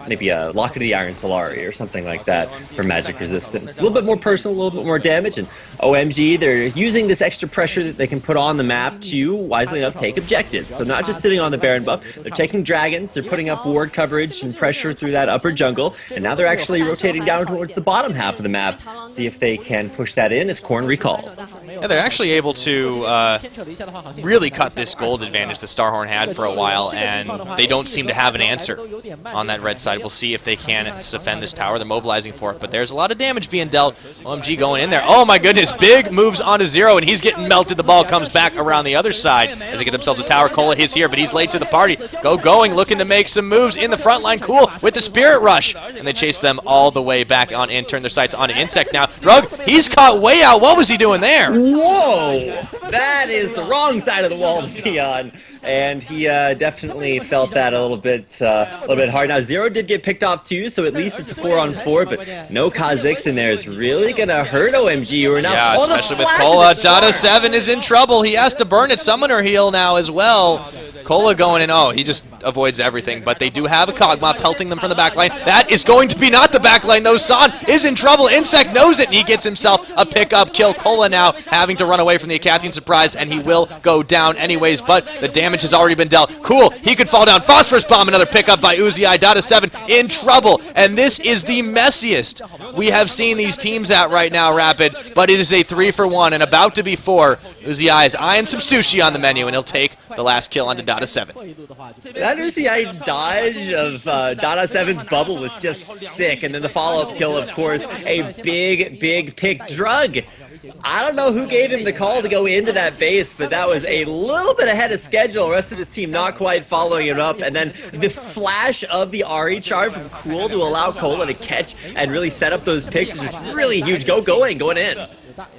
Speaker 6: maybe a Lock of the Iron Solari or something like that for magic resistance. A little bit more personal, a little bit more damage, and OMG, they're using this extra pressure that they can put on the map to, wisely enough, take objectives. So not just sitting on the Baron buff, they're taking dragons, they're putting up ward coverage and pressure through that upper jungle, and now they're actually rotating down towards the bottom half of the map. See if they can push that in as Korn recalls.
Speaker 2: Yeah, they're actually able to really cut this gold advantage that StarHorn had for a while, and they don't seem to have an answer on that red side. We'll see if they can defend this tower. They're mobilizing for it, but there's a lot of damage being dealt. OMG going in there. Oh my goodness, big moves onto Zero, and he's getting melted. The ball comes back around the other side as they get themselves a tower. Cola is here, but he's late to the party. Going, looking to make some moves in the front line. Cool with the Spirit Rush, and they chase them all the way back on in, turn their sights onto Insect now. Drug, he's caught way out. What was he doing there?
Speaker 6: Whoa! That is the wrong side of the wall to be on. And he definitely felt that a little bit hard. Now, Zero did get picked off too, so at least it's a 4-on-4, but no Kha'Zix in there is really going to hurt OMG. We're now,
Speaker 2: especially with Cola. Dada7 is in trouble. He has to burn it. Summoner heal now as well. Cola going in. Oh, he just avoids everything. But they do have a Kog'Maw pelting them from the back line. That is going to be not the back line, though. San is in trouble. Insect knows it, and he gets himself a pickup kill. Cola now having to run away from the Acathian Surprise, and he will go down anyways. But the damage has already been dealt. Cool. He could fall down. Phosphorus Bomb, another pickup by Uzi. Dada7 in trouble. And this is the messiest we have seen these teams at right now, Rapid. But it is a 3-for-1 and about to be 4. Uzi is eyeing some sushi on the menu, and he'll take the last kill onto Dada7.
Speaker 6: That Uzi dodge of Dada7's bubble was just sick. And then the follow-up kill, of course, a big pick. Drug. I don't know who gave him the call to go into that base, but that was a little bit ahead of schedule. The rest of his team not quite following it up. And then the flash of the RE charge from Cool to allow Cola to catch and really set up those picks is just really huge. Going in.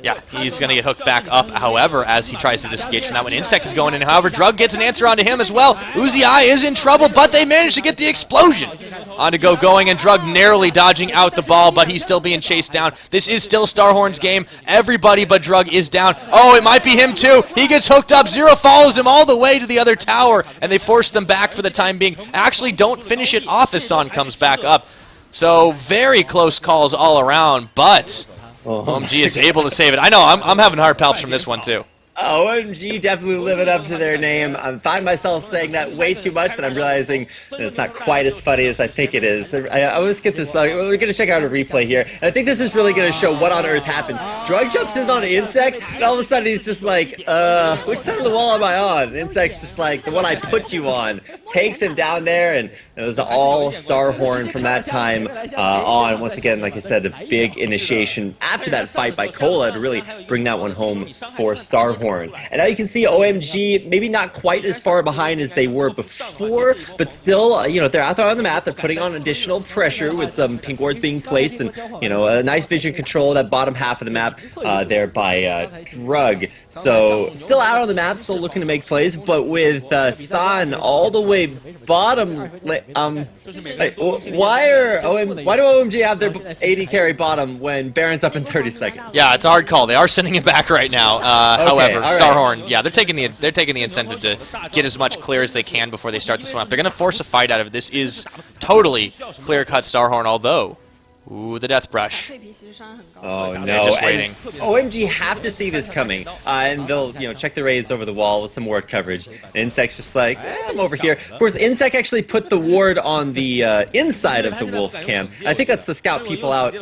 Speaker 2: Yeah, he's going to get hooked back up, however, as he tries to disengage from that one. Insect is going in, however, Drug gets an answer onto him as well. Uzi is in trouble, but they manage to get the explosion onto going, and Drug narrowly dodging out the ball, but he's still being chased down. This is still StarHorn's game. Everybody but Drug is down. Oh, it might be him too. He gets hooked up. Zero follows him all the way to the other tower, and they force them back for the time being. Actually don't finish it off as San comes back up. So very close calls all around, but OMG is able to save it. I know, I'm having hard palps from this one too.
Speaker 6: OMG definitely living up to their name. I find myself saying that way too much, but I'm realizing that it's not quite as funny as I think it is. I always get this, we're going to check out a replay here, and I think this is really going to show what on earth happens. Drug jumps in on Insect, and all of a sudden he's just like, which side of the wall am I on? Insect's just like, the one I put you on. Takes him down there, and it was all StarHorn from that time on. Once again, like I said, a big initiation after that fight by Cola to really bring that one home for StarHorn. And now you can see OMG maybe not quite as far behind as they were before, but still, you know, they're out there on the map. They're putting on additional pressure with some pink wards being placed, and you know, a nice vision control of that bottom half of the map there by Drug. So still out on the map, still looking to make plays, but with San all the way bottom. Why do OMG have their AD carry bottom when Baron's up in 30 seconds?
Speaker 2: Yeah, it's a hard call. They are sending it back right now. However, StarHorn, yeah, they're taking the incentive to get as much clear as they can before they start this one up. They're going to force a fight out of it. This is totally clear-cut StarHorn, although, ooh, the death brush.
Speaker 6: Oh no!
Speaker 2: Just waiting.
Speaker 6: OMG have to see this coming, and they'll check the raids over the wall with some ward coverage. And Insect's just like, I'm over here. Of course, Insect actually put the ward on the inside of the wolf cam. I think that's to scout people out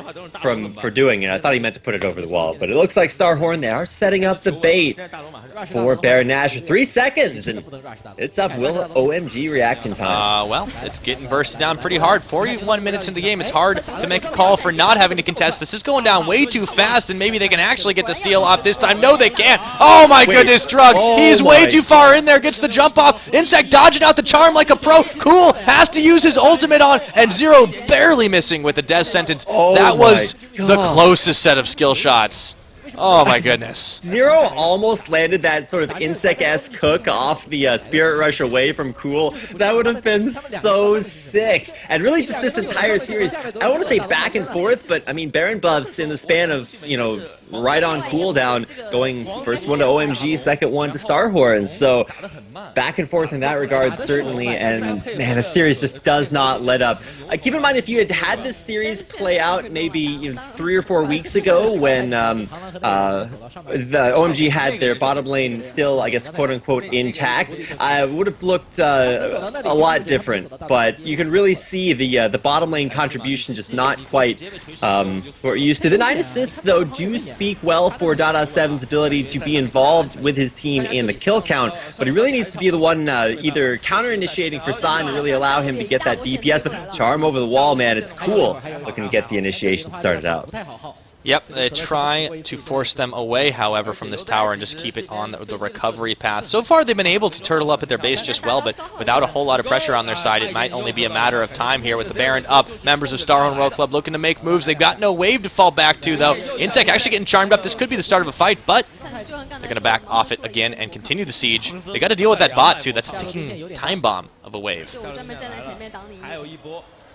Speaker 6: for doing it. I thought he meant to put it over the wall, but it looks like StarHorn, they are setting up the bait for Baron Nashor. 3 seconds, and it's up. Will OMG react in time?
Speaker 2: Well, it's getting bursted down pretty hard. 41 minutes into the game. It's hard to make a call for not having to contest. This is going down way too fast, and maybe they can actually get the steal off this time. No, they can't. Oh my goodness, Drug. He's way too far in there. Gets the jump off. Insect dodging out the charm like a pro. Cool. Has to use his ultimate on, and Zero barely missing with the death sentence. That was the closest set of skill shots. Oh my goodness.
Speaker 6: Zero almost landed that sort of Insect-esque hook off the Spirit Rush away from Cool. That would have been so sick. And really just this entire series, I don't want to say back and forth, but I mean Baron buffs in the span of, right on cooldown, going first one to OMG, second one to StarHorn. So back and forth in that regard, certainly. And man, the series just does not let up. Keep in mind, if you had this series play out maybe 3 or 4 weeks ago when the OMG had their bottom lane still, I guess, quote-unquote intact, it would have looked a lot different. But you can really see the bottom lane contribution just not quite what we're used to. The 9 assists, though, do speak well for Dada7's ability to be involved with his team in the kill count, but he really needs to be the one either counter-initiating for San to really allow him to get that DPS, but Charm over the wall, man, it's cool looking to get the initiation started out.
Speaker 2: Yep, they try to force them away, however, from this tower and just keep it on the recovery path. So far, they've been able to turtle up at their base just well, but without a whole lot of pressure on their side, it might only be a matter of time here with the Baron up. Members of StarHorn World Club looking to make moves. They've got no wave to fall back to, though. Insect actually getting charmed up. This could be the start of a fight, but they're going to back off it again and continue the siege. They got to deal with that bot, too. That's a ticking time bomb of a wave.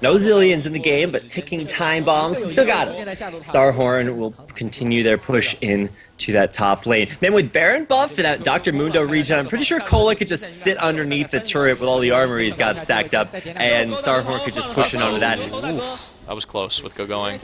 Speaker 6: No Zillions in the game, but ticking time bombs. Still got it. StarHorn will continue their push in to that top lane. Man, with Baron buff and that Dr. Mundo regen, I'm pretty sure Cola could just sit underneath the turret with all the armor he's got stacked up, and StarHorn could just push in onto that.
Speaker 2: Ooh, that was close with going.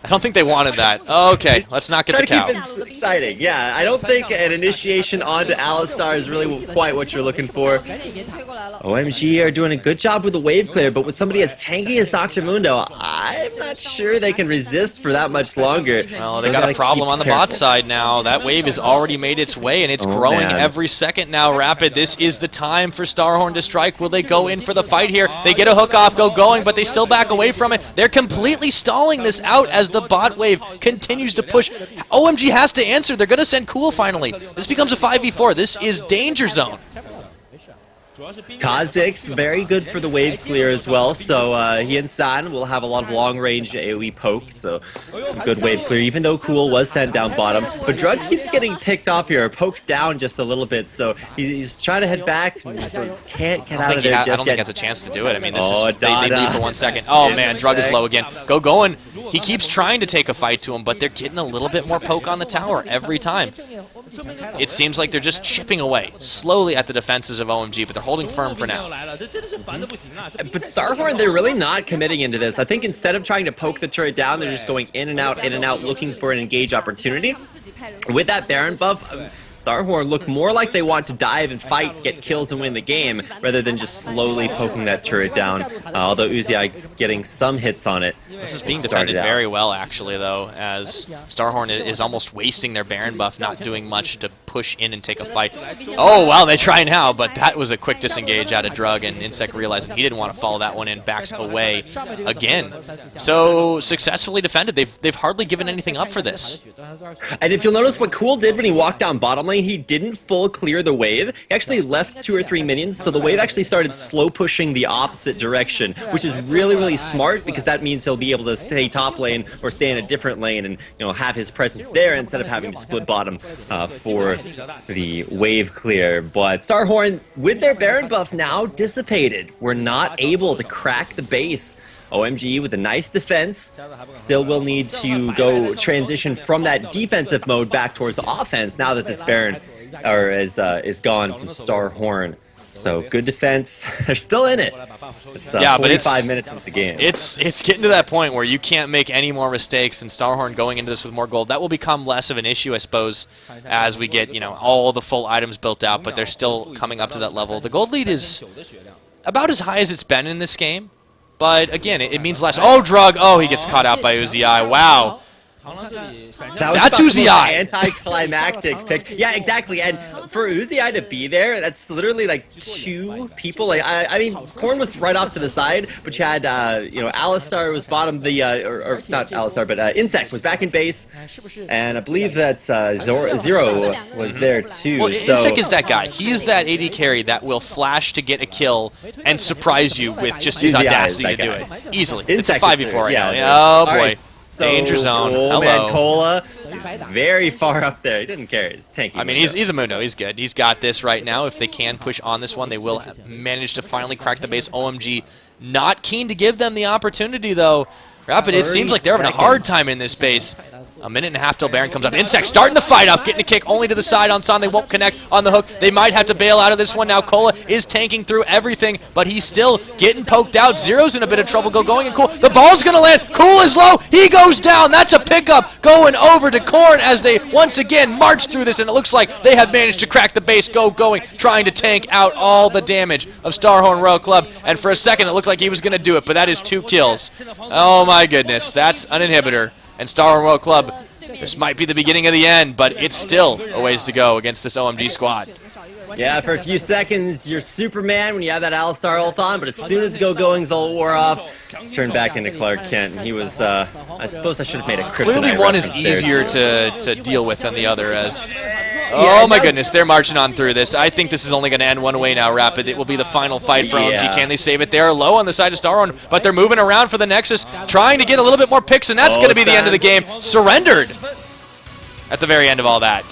Speaker 2: I don't think they wanted that. Okay, let's not get the cow.
Speaker 6: Try to keep it exciting. Yeah, I don't think an initiation onto Alistar is really quite what you're looking for. OMG are doing a good job with the wave clear, but with somebody as tanky as Dr. Mundo, I'm not sure they can resist for that much longer.
Speaker 2: Well, they got a problem on the bot side now. That wave has already made its way, and it's growing every second now. Rapid, this is the time for StarHorn to strike. Will they go in for the fight here? They get a hook off, going, but they still back away from it. They're completely stalling this out as the bot wave continues to push. OMG has to answer. They're going to send Cool finally. This becomes a 5v4. This is danger zone.
Speaker 6: Kha'Zix, very good for the wave clear as well, so he and San will have a lot of long-range AoE poke, so some good wave clear, even though Cool was sent down bottom. But Drug keeps getting picked off here, poked down just a little bit, so he's trying to head back, can't get out of there just yet.
Speaker 2: I don't think he has a chance to do it. I mean, this is, they leave for 1 second. Oh man, Drug is low again. Going. He keeps trying to take a fight to him, but they're getting a little bit more poke on the tower every time. It seems like they're just chipping away slowly at the defenses of OMG, but they're holding firm for now.
Speaker 6: But StarHorn, they're really not committing into this. I think instead of trying to poke the turret down, they're just going in and out, looking for an engage opportunity. With that Baron buff, StarHorn look more like they want to dive and fight, get kills and win the game, rather than just slowly poking that turret down, although Uziai's getting some hits on it.
Speaker 2: This is being defended very well, actually, though, as StarHorn is almost wasting their Baron buff, not doing much to push in and take a fight. Oh, wow, they try now, but that was a quick disengage out of Drug, and Insect realizing he didn't want to follow that one in, backs away again. So, successfully defended. They've hardly given anything up for this.
Speaker 6: And if you'll notice what Cool did when he walked down bottom lane, he didn't full clear the wave. He actually left 2 or 3 minions, so the wave actually started slow pushing the opposite direction, which is really, really smart, because that means he'll be able to stay top lane or stay in a different lane and have his presence there instead of having to split bottom for the wave clear. But StarHorn, with their Baron buff now dissipated, were not able to crack the base. OMG with a nice defense, still will need to go transition from that defensive mode back towards offense now that this Baron is gone from StarHorn. So good defense. They're still in it. It's 45 minutes of the game.
Speaker 2: It's getting to that point where you can't make any more mistakes, and StarHorn going into this with more gold, that will become less of an issue, I suppose, as we get all the full items built out. But they're still coming up to that level. The gold lead is about as high as it's been in this game. But again, it means less. Oh, Drug! Oh, he gets caught out by Uziai. Wow.
Speaker 6: That's Uziai. Anticlimactic pick. Yeah, exactly. And for Uziai to be there, that's literally like 2 people. Like I mean, Korn was right off to the side, but you had Alistar was bottom. Or not Alistar, but Insect was back in base, and I believe that Zero was there too.
Speaker 2: Well, Insect is that guy. He is that AD carry that will flash to get a kill and surprise you with just his audacity to do it easily. It's a 5v4 right now. Oh boy.
Speaker 6: So,
Speaker 2: danger zone.
Speaker 6: Oh man, Cola, very far up there. He didn't care. He's tanky.
Speaker 2: I mean, he's a Mundo. He's good. He's got this right now. If they can push on this one, they will manage to finally crack the base. OMG not keen to give them the opportunity, though. Rapid, it seems like they're having a hard time in this base. A minute and a half till Baron comes up. Insect starting the fight up, getting a kick only to the side on San. They won't connect on the hook. They might have to bail out of this one now. Cola is tanking through everything, but he's still getting poked out. Zero's in a bit of trouble. Going and Cool. The ball's going to land. Cool is low. He goes down. That's a pickup going over to Korn as they once again march through this, and it looks like they have managed to crack the base. Going, trying to tank out all the damage of StarHorn Royal Club. And for a second, it looked like he was going to do it, but that is 2 kills. Oh my goodness. That's an inhibitor. And StarHorn Royal Club, this might be the beginning of the end, but it's still a ways to go against this OMG squad.
Speaker 6: Yeah, for a few seconds, you're Superman when you have that Alistar ult on, but as soon as Going's ult wore off, turned back into Clark Kent. He was, I suppose I should have made a kryptonite.
Speaker 2: Clearly one is easier to deal with than the other, as... Oh my goodness, they're marching on through this. I think this is only going to end one way now, Rapid. It will be the final fight for OMG. Can they save it? They are low on the side of StarHorn, but they're moving around for the Nexus, trying to get a little bit more picks, and that's going to be the end of the game. Surrendered at the very end of all that.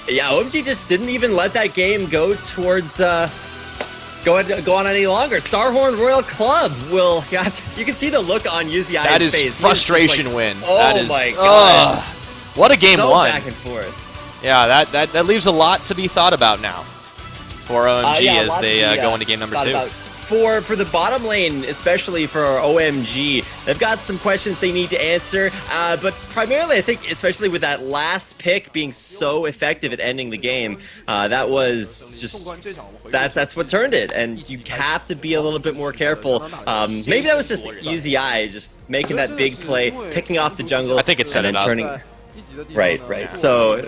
Speaker 6: Yeah, OMG just didn't even let that game go towards go on any longer. StarHorn Royal Club will. You can see the look on UZI's
Speaker 2: that is
Speaker 6: face.
Speaker 2: Frustration
Speaker 6: like,
Speaker 2: win.
Speaker 6: Oh
Speaker 2: that is,
Speaker 6: my god!
Speaker 2: What a game
Speaker 6: so
Speaker 2: one.
Speaker 6: Back and forth.
Speaker 2: Yeah, that leaves a lot to be thought about now for OMG as they go into game number 2.
Speaker 6: For the bottom lane, especially for OMG, they've got some questions they need to answer, but primarily I think, especially with that last pick being so effective at ending the game, that was just, that's what turned it, and you have to be a little bit more careful. Maybe that was just UZI just making that big play, picking off the jungle,
Speaker 2: I think it set it up.
Speaker 6: Turning. Right. So,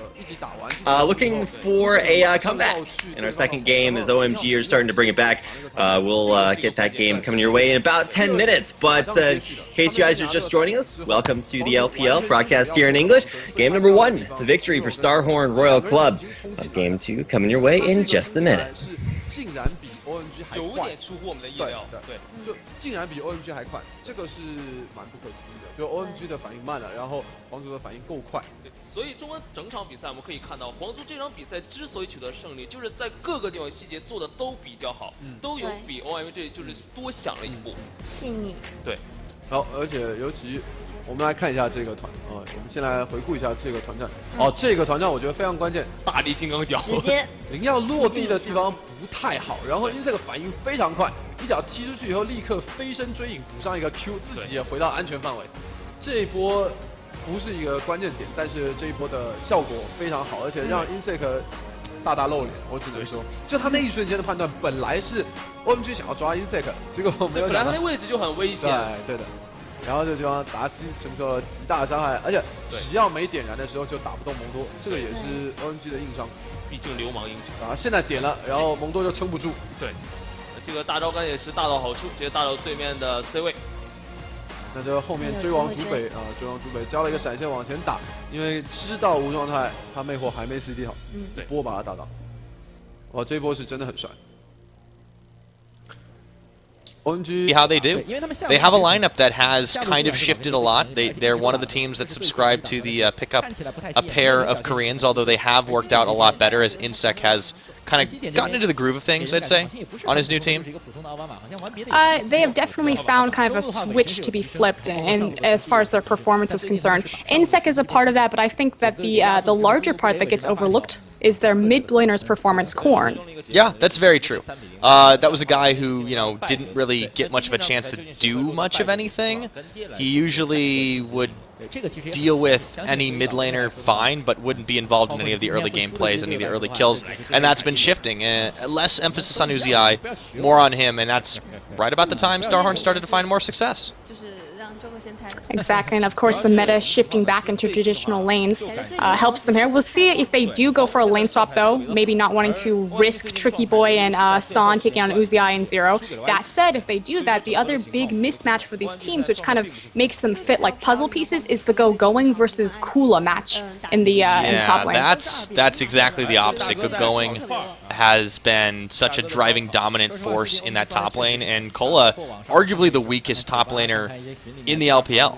Speaker 6: looking for a comeback in our second game as OMG are starting to bring it back. We'll get that game coming your way in about 10 minutes. But in case you guys are just joining us, welcome to the LPL, broadcast here in English. Game number 1, the victory for StarHorn Royal Club. Game 2 coming your way in just a minute.
Speaker 7: 竟然比 OMG 还快，出乎我们的意料。对，就竟然比 OMG 还快，这个是蛮不可思议的。就 OMG 的反应慢了，然后皇族的反应够快。
Speaker 8: 对，所以中文整场比赛我们可以看到，皇族这场比赛之所以取得胜利，就是在各个地方细节做的都比较好，都有比 OMG 就是多想了一步，
Speaker 5: 细腻。
Speaker 8: 对，
Speaker 7: 好，而且尤其我们来看一下这个团，我们先来回顾一下这个团战。这个团战我觉得非常关键，
Speaker 8: 大力金刚脚，
Speaker 5: 直接
Speaker 7: 灵药落地的地方不太好，然后insect反应非常快，一脚踢出去以后立刻飞身追影，补上一个 Q， 自己也回到安全范围。这一波不是一个关键点，但是这一波的效果非常好，而且让insect大露脸，我只能说，就他那一瞬间的判断，本来是 OMG 想要抓insect， 结果没有想到，
Speaker 8: 本来他那位置就很危险，
Speaker 7: 对的。然后这个地方达西承受了极大的伤害，而且只要没点燃的时候就打不动蒙多，这个也是 OMG 的硬伤。
Speaker 8: 毕竟流氓英雄
Speaker 7: 啊，现在点了，然后蒙多就撑不住。
Speaker 8: 对，这个大招杆也是大到好处，直接打到对面的 C 位。
Speaker 7: 那这后面追王竹北啊，追王竹北交了一个闪现往前打，因为知道无状态，他魅惑还没 CD 好，一波把他打倒。哇，这一波是真的很帅。
Speaker 2: See how they do. They have a lineup that has kind of shifted a lot. They're one of the teams that subscribe to the pick up a pair of Koreans, although they have worked out a lot better as Insec has kind of gotten into the groove of things, I'd say, on his new team.
Speaker 3: They have definitely found kind of a switch to be flipped in as far as their performance is concerned. Insec is a part of that, but I think that the larger part that gets overlooked is their mid laner's performance, Korn.
Speaker 2: Yeah, that's very true. That was a guy who, didn't really get much of a chance to do much of anything. He usually would deal with any mid laner fine, but wouldn't be involved in any of the early game plays, any of the early kills, and that's been shifting. Less emphasis on Uzi, more on him, and that's right about the time StarHorn started to find more success.
Speaker 3: Exactly, and of course the meta shifting back into traditional lanes helps them here. We'll see if they do go for a lane swap though, maybe not wanting to risk Tricky Boy and San taking on Uzi and Zero. That said, if they do that, the other big mismatch for these teams, which kind of makes them fit like puzzle pieces, is the Going versus Kula match in the top lane.
Speaker 2: That's exactly the opposite. Going has been such a driving dominant force in that top lane, and Kula, arguably the weakest top laner in the LPL.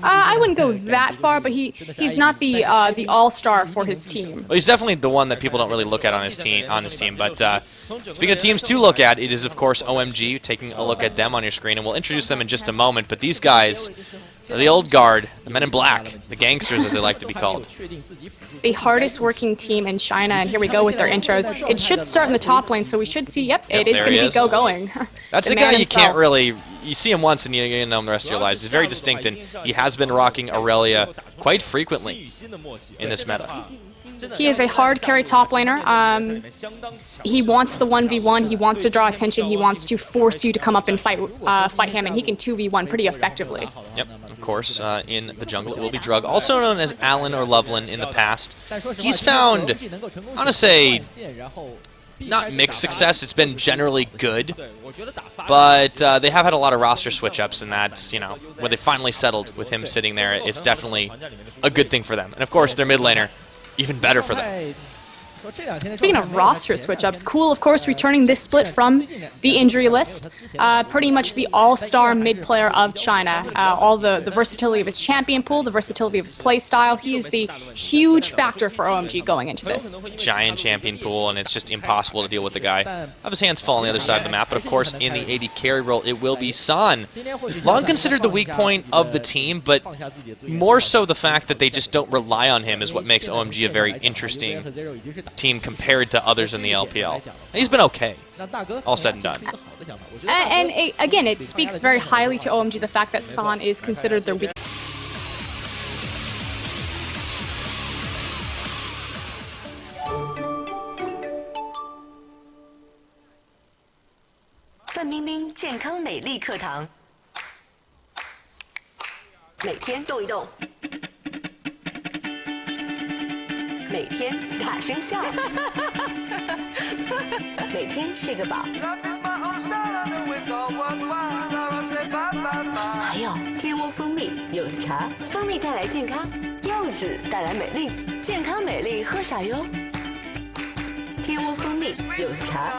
Speaker 3: I wouldn't go that far, but he's not the all-star for his team.
Speaker 2: Well, he's definitely the one that people don't really look at on his team. But speaking of teams to look at, it is of course OMG. Taking a look at them on your screen, and we'll introduce them in just a moment. But these guys, the old guard, the men in black, the gangsters as they like to be called.
Speaker 3: The hardest working team in China, and here we go with their intros. It should start in the top lane, so we should see, it is going to be going.
Speaker 2: That's a guy you can't really, you see him once and you know him the rest of your lives. He's very distinct, and he has been rocking Aurelia quite frequently in this meta.
Speaker 3: He is a hard carry top laner. He wants the 1v1, he wants to draw attention, he wants to force you to come up and fight him, and he can 2v1 pretty effectively.
Speaker 2: Yep, of course, in the jungle it will be Drug, also known as Alan or Loveland in the past. He's found, I want to say, not mixed success, it's been generally good, but they have had a lot of roster switch-ups, and that's, where they finally settled with him sitting there, it's definitely a good thing for them. And of course, their mid laner, even better for them.
Speaker 3: Speaking of roster switch-ups, Cool, of course, returning this split from the injury list. Pretty much the all-star mid-player of China. All the versatility of his champion pool, the versatility of his play style. He is the huge factor for OMG going into this.
Speaker 2: Giant champion pool, and it's just impossible to deal with the guy. Have his hands fall on the other side of the map, but of course, in the AD carry role, it will be San. Long considered the weak point of the team, but more so the fact that they just don't rely on him is what makes OMG a very interesting team compared to others in the LPL. And he's been okay, all said and done.
Speaker 3: And again, it speaks very highly to OMG the fact that San is considered their weak.
Speaker 1: 范冰冰健康美丽课堂，每天动一动，每天大声笑，每天睡个饱。还有天窝蜂蜜柚子茶，蜂蜜带来健康，柚子带来美丽，健康美丽喝洒哟。天窝蜂蜜柚子茶。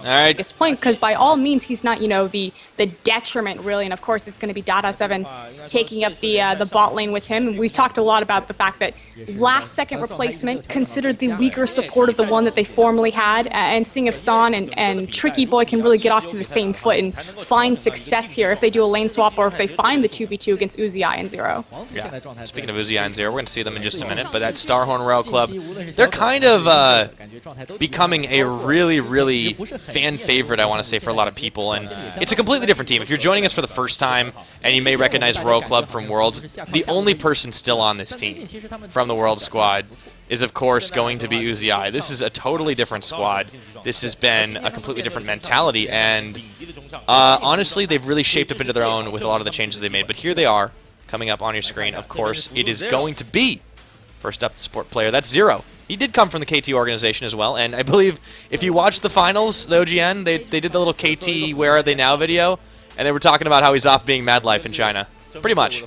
Speaker 2: Alright.
Speaker 3: This point, because by all means he's not, you know, the detriment really, and of course it's going to be Dada7 taking up the bot lane with him. And we've talked a lot about the fact that last second replacement considered the weaker support of the one that they formerly had, and seeing if San and Tricky Boy can really get off to the same foot and find success here if they do a lane swap or if they find the 2v2 against Uzi and Zero.
Speaker 2: Yeah. Speaking of Uzi and Zero, we're going to see them in just a minute, but that StarHorn Royal Club, they're kind of becoming a really fan favorite, I want to say, for a lot of people, and it's a completely different team. If you're joining us for the first time and you may recognize Royal Club from Worlds, the only person still on this team from the World squad is of course going to be Uzi. This is a totally different squad. This has been a completely different mentality, and honestly they've really shaped up into their own with a lot of the changes they made. But here they are coming up on your screen. Of course it is going to be first up the support player. That's Zero. He did come from the KT organization as well, and I believe if you watch the finals, the OGN, they did the little KT Where Are They Now video, and they were talking about how he's off being mad life in China. Pretty much.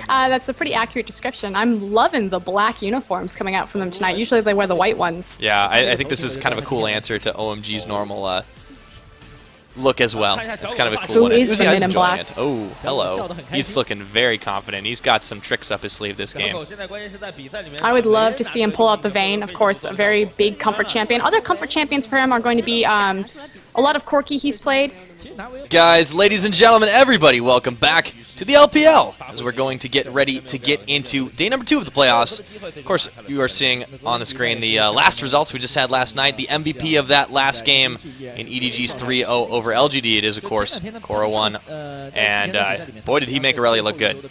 Speaker 3: That's a pretty accurate description. I'm loving the black uniforms coming out from them tonight. Usually they wear the white ones.
Speaker 2: Yeah, I think this is kind of a cool answer to OMG's normal look as well. It's kind of a cool one.
Speaker 3: Who is the man in black?
Speaker 2: Oh, hello. He's looking very confident. He's got some tricks up his sleeve this game.
Speaker 3: I would love to see him pull out the Vayne. Of course, a very big comfort champion. Other comfort champions for him are going to be a lot of Corki he's played.
Speaker 2: Guys, ladies and gentlemen, everybody, welcome back to the LPL, as we're going to get ready to get into day number 2 of the playoffs. Of course, you are seeing on the screen the last results we just had last night. The MVP of that last game in EDG's 3-0 over LGD, it is, of course, Koro1. And boy, did he make Aurelia look good.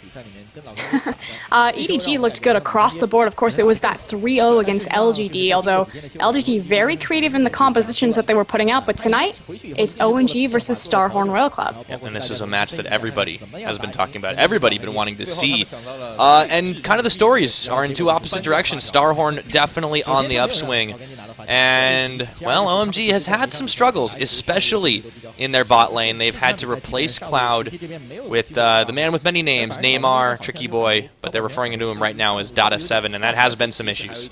Speaker 3: EDG looked good across the board. Of course, it was that 3-0 against LGD, although LGD very creative in the compositions that they were putting out. But tonight, it's OMG versus StarHorn Royal Club.
Speaker 2: Yep, and this is a match that everybody has been talking about. Everybody been wanting to see. And kind of the stories are in two opposite directions. StarHorn definitely on the upswing. And, well, OMG has had some struggles, especially in their bot lane. They've had to replace Cloud with the man with many names, Neymar, Tricky Boy, but they're referring to him right now as Dada7, and that has been some issues.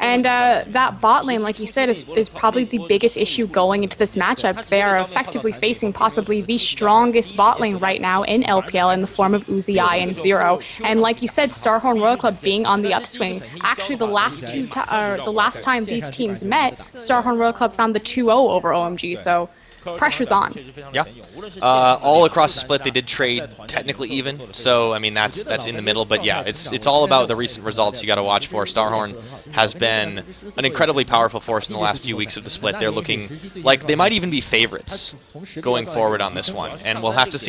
Speaker 3: And that bot lane, like you said, is probably the biggest issue going into this matchup. They are effectively facing possibly the strongest bot lane right now in LPL in the form of Uzi and Zero. And like you said, StarHorn Royal Club being on the upswing. Actually, the last time these teams met, StarHorn Royal Club found the 2-0 over OMG. So pressure's on.
Speaker 2: Yeah. All across the split, they did trade technically even. So I mean, that's in the middle. But yeah, it's all about the recent results you got to watch for. StarHorn has been an incredibly powerful force in the last few weeks of the split. They're looking like they might even be favorites going forward on this one, and we'll have to see.